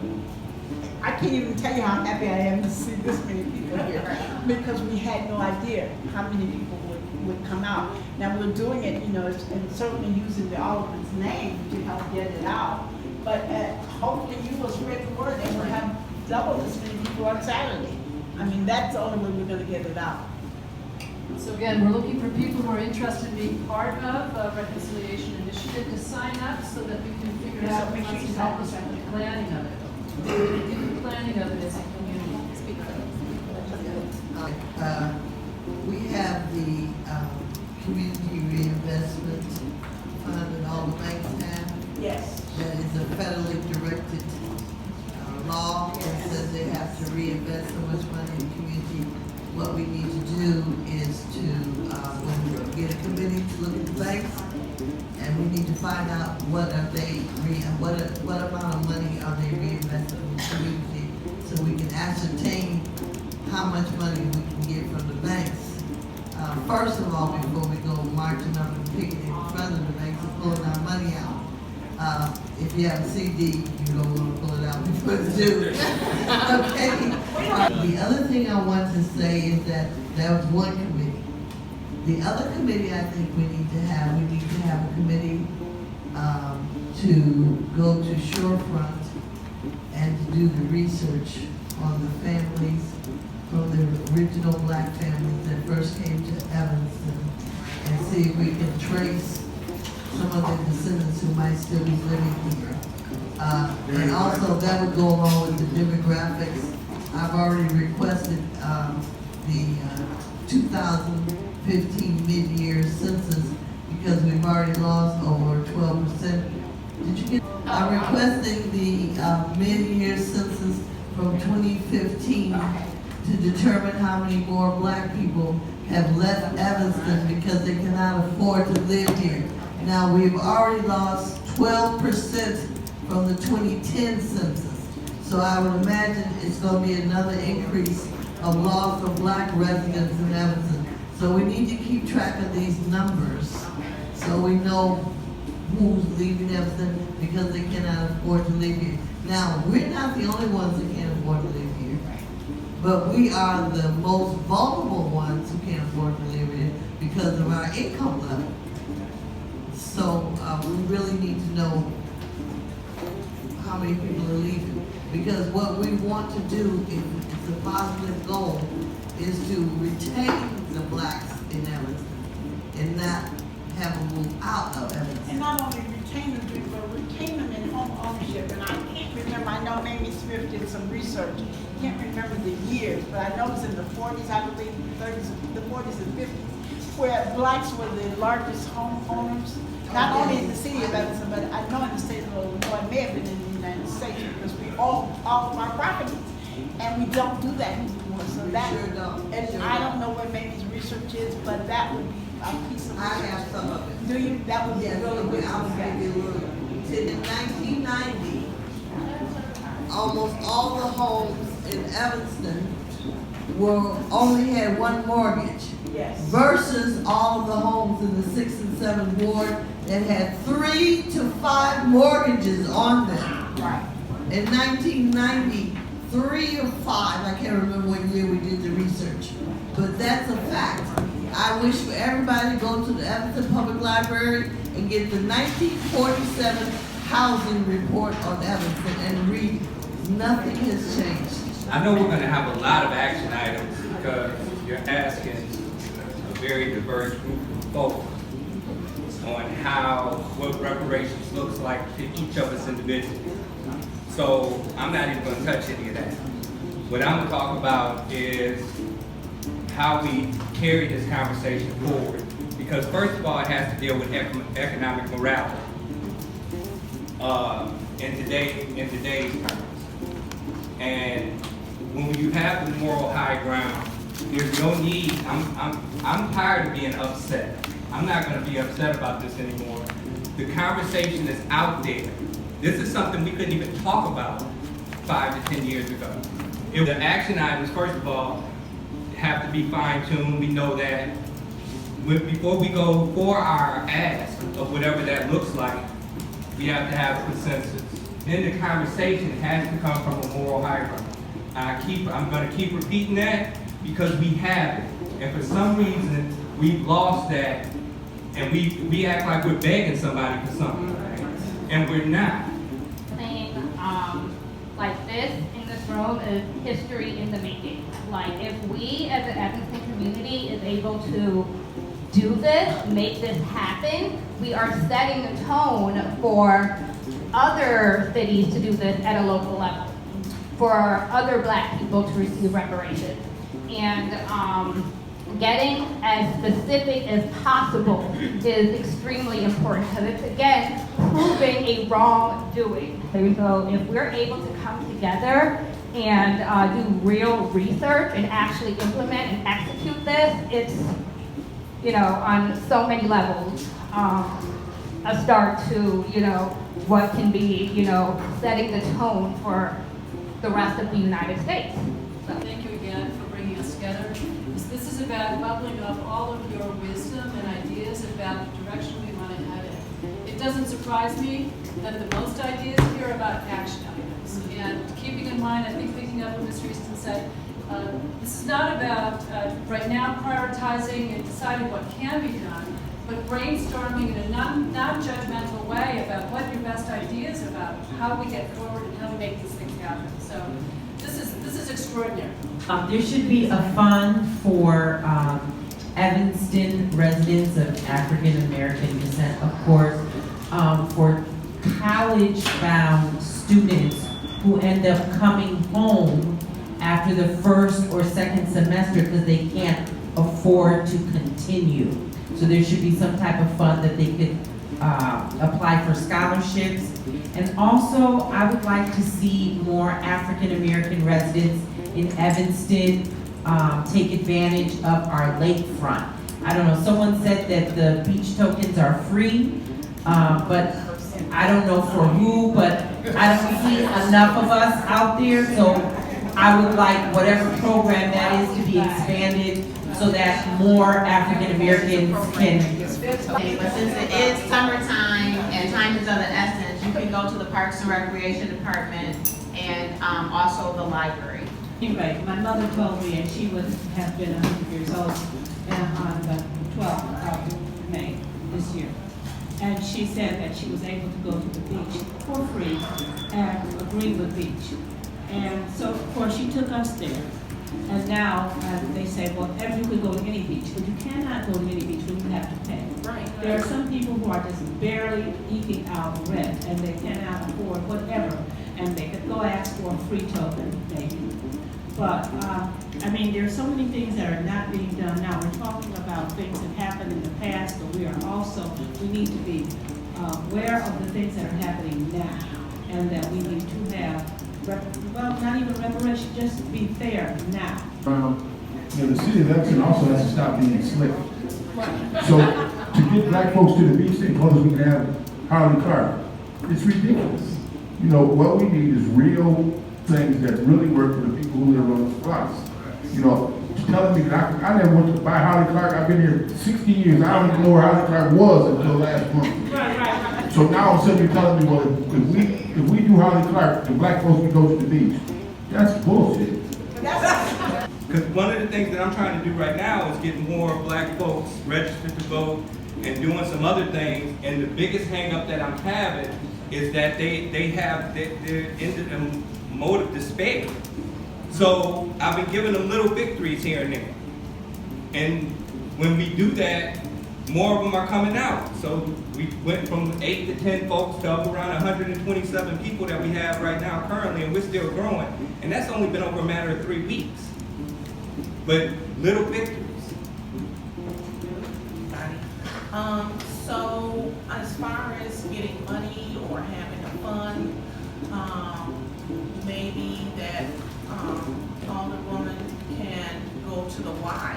I can't even tell you how happy I am to see this many people here, because we had no idea how many people would come out. Now we're doing it, and certainly using the Alderman's name to help get it out. But hopefully you will spread the word, and we'll have double this many people on Saturday. I mean, that's the only way we're going to get it out. So again, we're looking for people who are interested in being part of a reconciliation initiative to sign up so that we can figure out how to help us with the planning of it. Do the planning of it as a community. We have the Community Reinvestment Fund and all the banks have. Yes. That is a federally directed law that says they have to reinvest so much money in the community. What we need to do is to when we get a committee to look at the banks, and we need to find out what are they what amount of money are they reinvesting in the community, so we can ascertain how much money we can get from the banks. First of all, before we go marching up and picking in front of the banks and pulling our money out. If you have a CD, you don't want to pull it out before it's due. Okay. The other thing I want to say is that was one committee. The other committee I think we need to have a committee to go to Shorefront and to do the research on the families, from the original black families that first came to Evanston, and see if we can trace some of the descendants who might still be living here. And also that would go along with the demographics. I've already requested the 2015 mid-year census, because we've already lost over 12%. Did you get? I'm requesting the mid-year census from 2015 to determine how many more black people have left Evanston because they cannot afford to live here. Now, we've already lost 12% from the 2010 census. So I would imagine it's going to be another increase of loss of black residents in Evanston. So we need to keep track of these numbers so we know who's leaving Evanston because they cannot afford to live here. Now, we're not the only ones that can't afford to live here, but we are the most vulnerable ones who can't afford to live here because of our income level. So we really need to know how many people are leaving, because what we want to do, if it's a positive goal, is to retain the blacks in Evanston and not have them move out of Evanston. And not only retain them, but retain them in home ownership. And I can't remember, I know Mamie Smith did some research. Can't remember the years, but I know it was in the 40s, I believe, the 40s and 50s, where blacks were the largest homeowners. Not only in the city of Evanston, but I know in the state of Illinois, it may have been in the United States, because we own all of our properties. And we don't do that anymore. So that, and I don't know where Mamie's research is, but that would be I have some of it. Do you, that would be Yes, really good. I'll give you a little. Till in 1990, almost all the homes in Evanston only had one mortgage. Yes. Versus all of the homes in the 6 and 7 ward that had 3 to 5 mortgages on them. Right. In 1990, 3 or 5, I can't remember what year we did the research, but that's a fact. I wish for everybody to go to the Evanston Public Library and get the 1947 housing report on Evanston and read it. Nothing has changed. I know we're going to have a lot of action items because you're asking a very diverse group of folks on what reparations looks like to each of us individually. So I'm not even going to touch any of that. What I'm going to talk about is how we carry this conversation forward. Because first of all, it has to deal with economic morality in today's terms. And when you have the moral high ground, there's no need. I'm tired of being upset. I'm not going to be upset about this anymore. The conversation is out there. This is something we couldn't even talk about 5 to 10 years ago. The action items, first of all, have to be fine-tuned. We know that. Before we go for our ask of whatever that looks like, we have to have consensus. Then the conversation has to come from a moral high ground. I'm going to keep repeating that because we have it. And for some reason, we've lost that, and we act like we're begging somebody for something, and we're not. Thing like this in this room is history in the making. Like, if we as an Evanston community is able to do this, make this happen, we are setting the tone for other cities to do this at a local level, for other Black people to receive reparations. And getting as specific as possible is extremely important because it's, again, proving a wrongdoing. So if we're able to come together and do real research and actually implement and execute this, it's, you know, on so many levels, a start to, you know, what can be, you know, setting the tone for the rest of the United States. So thank you again for bringing us together. This is about bubbling up all of your wisdom and ideas about the direction we want to head in. It doesn't surprise me that the most ideas here are about action items. And keeping in mind, I think picking up what Mr. Easton said, this is not about right now prioritizing and deciding what can be done, but brainstorming in a non-judgmental way about what your best ideas about how we get forward and how we make these things happen. So this is extraordinary. There should be a fund for Evanston residents of African American descent, of course, for college-bound students who end up coming home after the first or second semester because they can't afford to continue. So there should be some type of fund that they could apply for scholarships. And also, I would like to see more African American residents in Evanston take advantage of our lakefront. I don't know, someone said that the beach tokens are free, but I don't know for who, but I don't see enough of us out there, so I would like whatever program that is to be expanded so that more African Americans can. Okay, but since it is summertime and time is of the essence, you can go to the Parks and Recreation Department and also the library. Anyway, my mother told me, and she would have been 100 years old on the 12th of May this year. And she said that she was able to go to the beach for free at Greenwood Beach. And so, of course, she took us there. And now they say, well, you could go to any beach, but you cannot go to any beach when you have to pay. Right. There are some people who are just barely eking out rent, and they cannot afford whatever, and they could go ask for a free token, maybe. But, I mean, there are so many things that are not being done now. We're talking about things that happened in the past, but we need to be aware of the things that are happening now, and that we need to have, well, not even reparation, just be fair now. The city of Evanston also has to stop being slick. So to get black folks to the beach, they told us we can have Harley Clark. It's ridiculous. You know, what we need is real things that really work for the people who live on the blocks. You know, telling me that I never went to buy Harley Clark. I've been here 60 years. I don't even know where Harley Clark was until last month. So now all of a sudden you're telling me, well, if we do Harley Clark, the black folks can go to the beach. That's bullshit. Because one of the things that I'm trying to do right now is get more black folks registered to vote and doing some other things. And the biggest hang up that I'm having is that they're in a mode of despair. So I've been giving them little victories here and there. And when we do that, more of them are coming out. So we went from 8 to 10 folks to up around 127 people that we have right now currently, and we're still growing. And that's only been over a matter of 3 weeks. But little victories. So as far as getting money or having a fund, maybe that Alderwoman can go to the Y,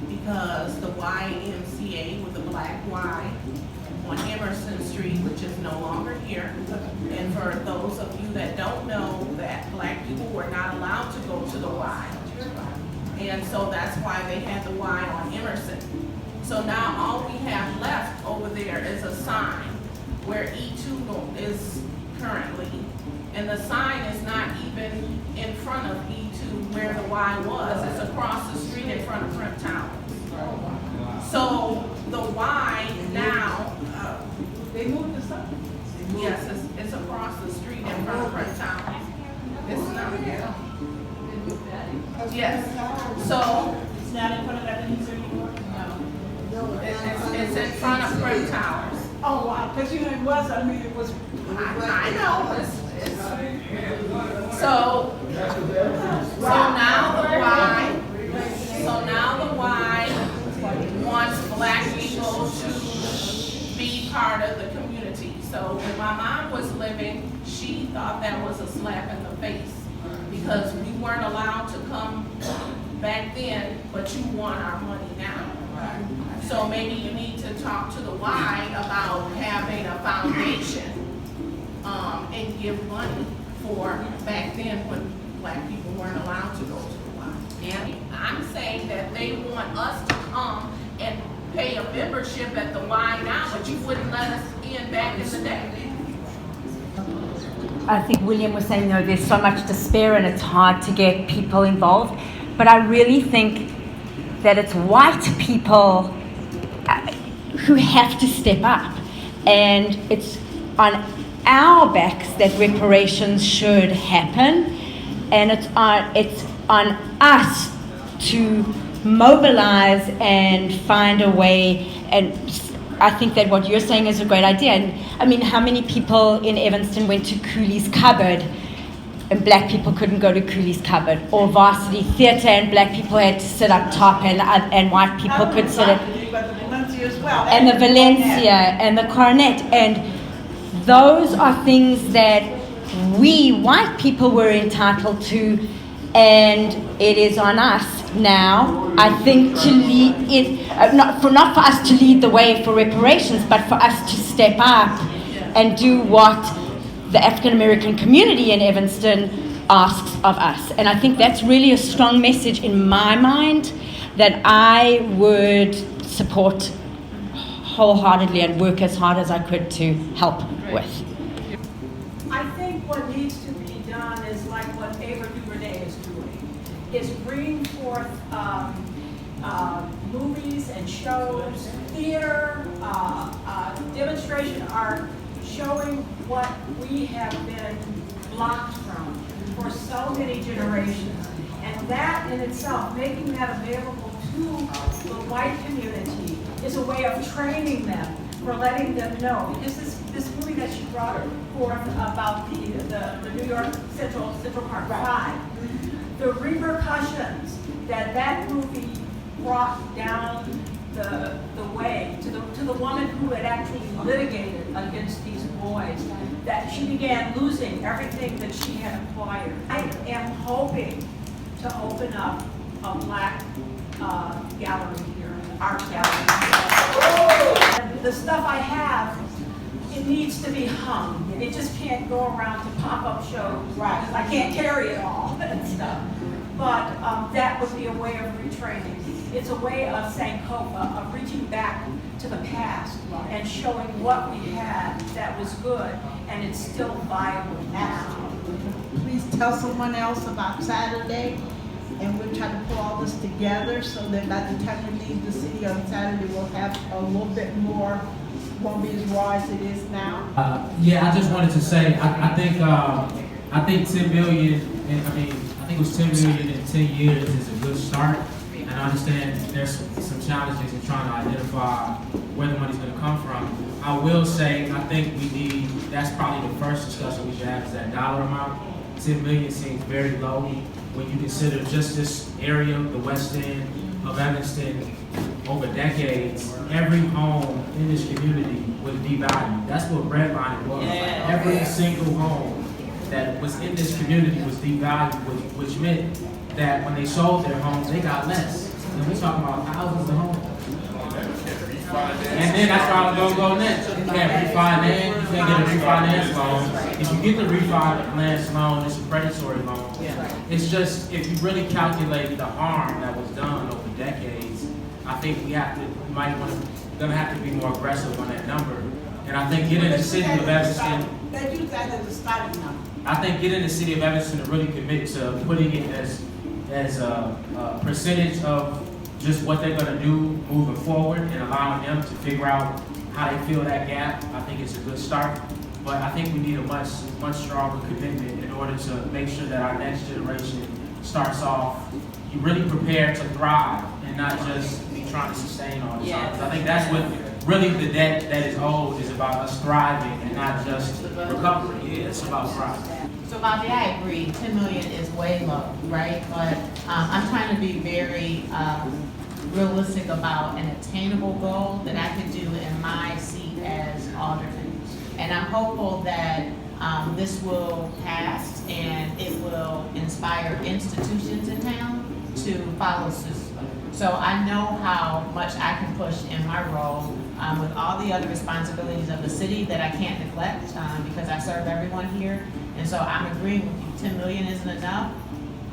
because the YMCA with the black Y on Emerson Street, which is no longer here. And for those of you that don't know, that black people were not allowed to go to the Y. And so that's why they had the Y on Emerson. So now all we have left over there is a sign where E2 is currently. And the sign is not even in front of E2 where the Y was. It's across the street in front of Front Tower. So the Y now, they moved the sign. Yes, it's across the street in front of Front Tower. It's not here. Yes. So it's not in front of Evanston anymore? No. It's in front of Front Towers. Oh, wow, because it was, it was. I know. So now the Y wants black people to be part of the community. So when my mom was living, she thought that was a slap in the face, because we weren't allowed to come back then, but you want our money now. So maybe you need to talk to the Y about having a foundation and give money for back then when black people weren't allowed to go to the Y. And I'm saying that they want us to come and pay a membership at the Y now, but you wouldn't let us in back in the day. I think William was saying, there's so much despair and it's hard to get people involved. But I really think that it's white people who have to step up. And it's on our backs that reparations should happen. And it's on us to mobilize and find a way. And I think that what you're saying is a great idea. And I mean, how many people in Evanston went to Cooley's Cupboard and black people couldn't go to Cooley's Cupboard? Or Varsity Theatre and black people had to sit up top and white people could sit at... And the Valencia and the Coronet. And those are things that we white people were entitled to, and it is on us now, I think, to lead it, not for us to lead the way for reparations, but for us to step up and do what the African American community in Evanston asks of us. And I think that's really a strong message in my mind that I would support wholeheartedly and work as hard as I could to help with. I think what needs to be done is like what Ava DuVernay is doing, is bring forth movies and shows, theater, demonstration art, showing what we have been blocked from for so many generations. And that in itself, making that available to the white community, is a way of training them, for letting them know. Because this movie that she brought forth about the New York Central Park 5, the repercussions that movie brought down the way to the woman who had actually litigated against these boys, that she began losing everything that she had acquired. I am hoping to open up a black gallery here in art gallery. The stuff I have, it needs to be hung. It just can't go around to pop-up shows. Right. I can't carry it all and stuff. But that would be a way of retraining. It's a way of Sankofa, of reaching back to the past and showing what we had that was good, and it's still viable now. Please tell someone else about Saturday, and we'll try to pull all this together so that by the time we leave the city on Saturday, we'll have a little bit more, won't be as raw as it is now. Yeah, I just wanted to say, I think 10 million, I think it was 10 million in 10 years is a good start. And I understand there's some challenges in trying to identify where the money's going to come from. I will say, I think that's probably the first discussion we should have is that dollar amount. 10 million seems very low when you consider just this area, the west end of Evanston, over decades, every home in this community was devalued. That's what redlining was. Yeah. Every single home that was in this community was devalued, which meant that when they sold their homes, they got less. And we're talking about thousands of homes. And then that's where I was gonna go next. You can't refinance, you can't get a refinance loan. If you get the refinance loan, it's a predatory loan. It's just, if you really calculate the harm that was done over decades, I think gonna have to be more aggressive on that number. And I think getting the city of Evanston, They use that as a starting number. I think getting the city of Evanston to really commit to putting it as a percentage of just what they're gonna do moving forward and allowing them to figure out how they fill that gap, I think it's a good start. But I think we need a much stronger commitment in order to make sure that our next generation starts off really prepared to thrive and not just be trying to sustain all the time. I think that's what really the debt that is owed is about us thriving and not just recovery. Yeah, it's about thriving. So Bobby, I agree, 10 million is way low, right? But I'm trying to be very realistic about an attainable goal that I could do in my seat as alderman. And I'm hopeful that this will pass and it will inspire institutions in town to follow suit. So I know how much I can push in my role with all the other responsibilities of the city that I can't neglect because I serve everyone here. And so I'm agreeing with you, 10 million isn't enough.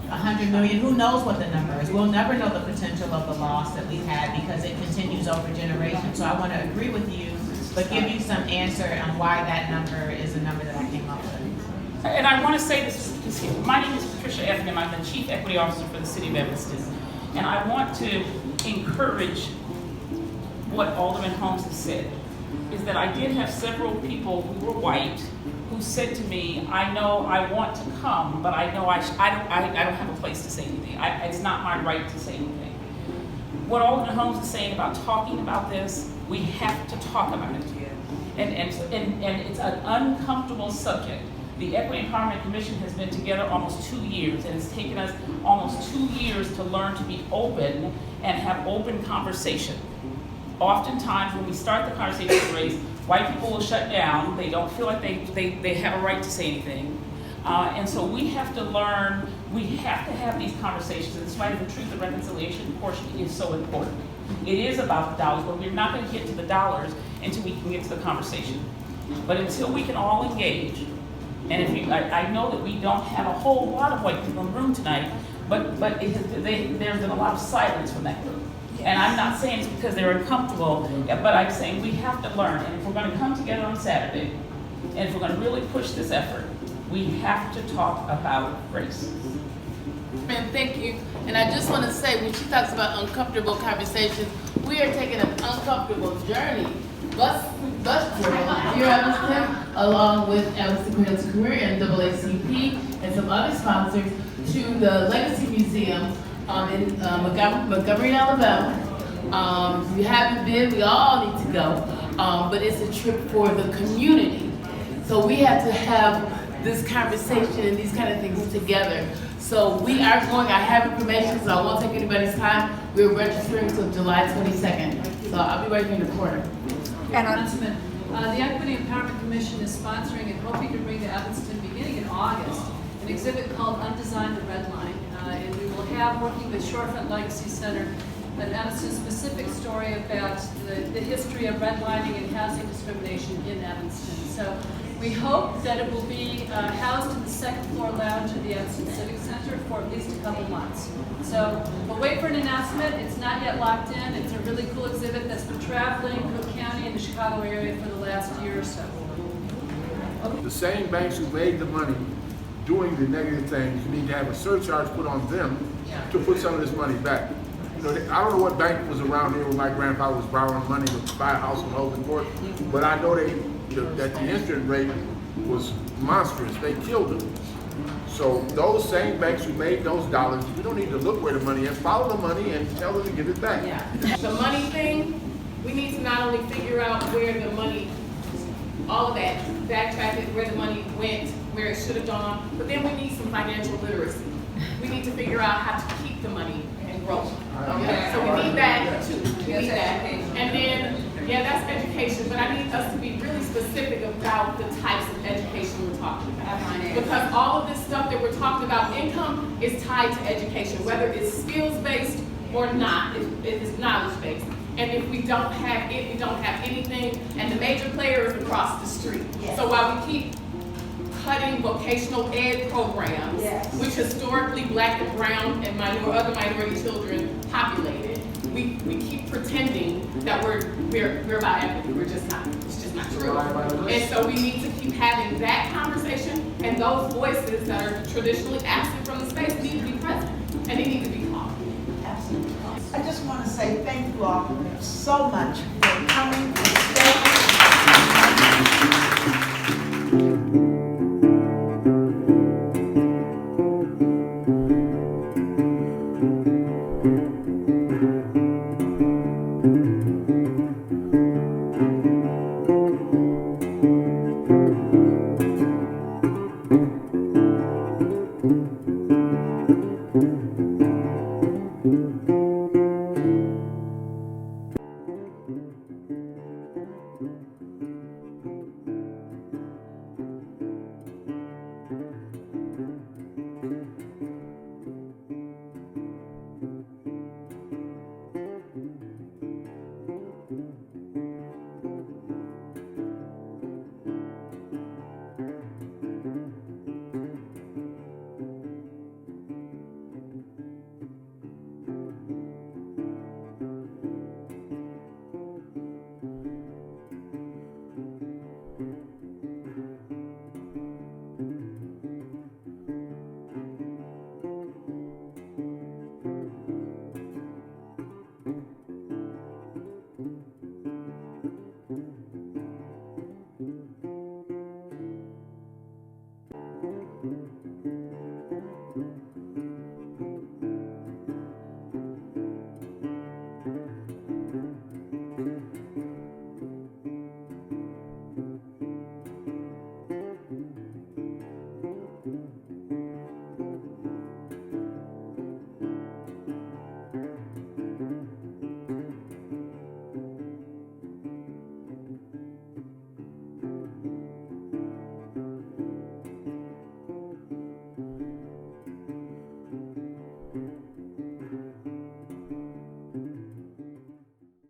100 million, who knows what the number is? We'll never know the potential of the loss that we've had because it continues over generations. So I want to agree with you, but give you some answer on why that number is the number that I came up with. And I want to say this because my name is Patricia Effingham. I'm the Chief Equity Officer for the City of Evanston. And I want to encourage what Alderman Holmes has said, is that I did have several people who were white who said to me, I know I want to come, but I know I don't have a place to say anything. It's not my right to say anything. What Alderman Holmes is saying about talking about this, we have to talk about it. And it's an uncomfortable subject. The Equity Empowerment Commission has been together almost 2 years, and it's taken us almost 2 years to learn to be open and have open conversation. Oftentimes, when we start the conversation with race, white people will shut down. They don't feel like they have a right to say anything. And so we have to learn, we have to have these conversations. And that's why the truth and reconciliation portion is so important. It is about the dollars, but we're not going to get to the dollars until we can get to the conversation. But until we can all engage, and I know that we don't have a whole lot of white people in the room tonight, but there's been a lot of silence from that group. And I'm not saying it's because they're uncomfortable, but I'm saying we have to learn. And if we're going to come together on Saturday, and if we're going to really push this effort, we have to talk about race. And thank you. And I just want to say, when she talks about uncomfortable conversations, we are taking an uncomfortable journey. Bus tour here at Evanston, along with Evanston Girls Career and NAACP and some other sponsors, to the Legacy Museum in Montgomery, Alabama. If you haven't been, we all need to go. But it's a trip for the community. So we have to have this conversation and these kind of things together. So we are going, I have information, so I won't take anybody's time. We're registering until July 22nd. So I'll be right here in the corner. Announcement. The Equity Empowerment Commission is sponsoring and hoping to bring to Evanston beginning in August an exhibit called Undesigned the Red Line. And we will have, working with Shorefront Legacy Center an Evanston-specific story about the history of redlining and housing discrimination in Evanston. So we hope that it will be housed in the second floor lounge of the Evanston Civic Center for at least a couple months. So we'll wait for an announcement. It's not yet locked in. It's a really cool exhibit that's been traveling Cook County and the Chicago area for the last year or so. The same banks who made the money doing the negative things, you need to have a surcharge put on them to put some of this money back. You know, I don't know what bank was around here when my grandfather was borrowing money to buy a house in Hogan Court, but I know that the interest rate was monstrous. They killed them. So those same banks who made those dollars, we don't need to look where the money is. Follow the money and tell them to give it back. Yeah. The money thing, we need to not only figure out where the money, all of that, backtrack it, where the money went, where it should have gone, but then we need some financial literacy. We need to figure out how to keep the money and grow. Okay? So we need that too. We need that. And then, yeah, that's education, but I need us to be really specific about the types of education we're talking about. Because all of this stuff that we're talking about, income is tied to education, whether it's skills-based or not, it is knowledge-based. And if we don't have it, we don't have anything, and the major player is across the street. Yes. So while we keep cutting vocational ed programs, yes, which historically Black and brown and other minority children populated, we keep pretending that we're about equity. We're just not. It's just not true. And so we need to keep having that conversation, and those voices that are traditionally absent from the space need to be present, and they need to be called. Absolutely. I just want to say thank you all so much for coming and staying.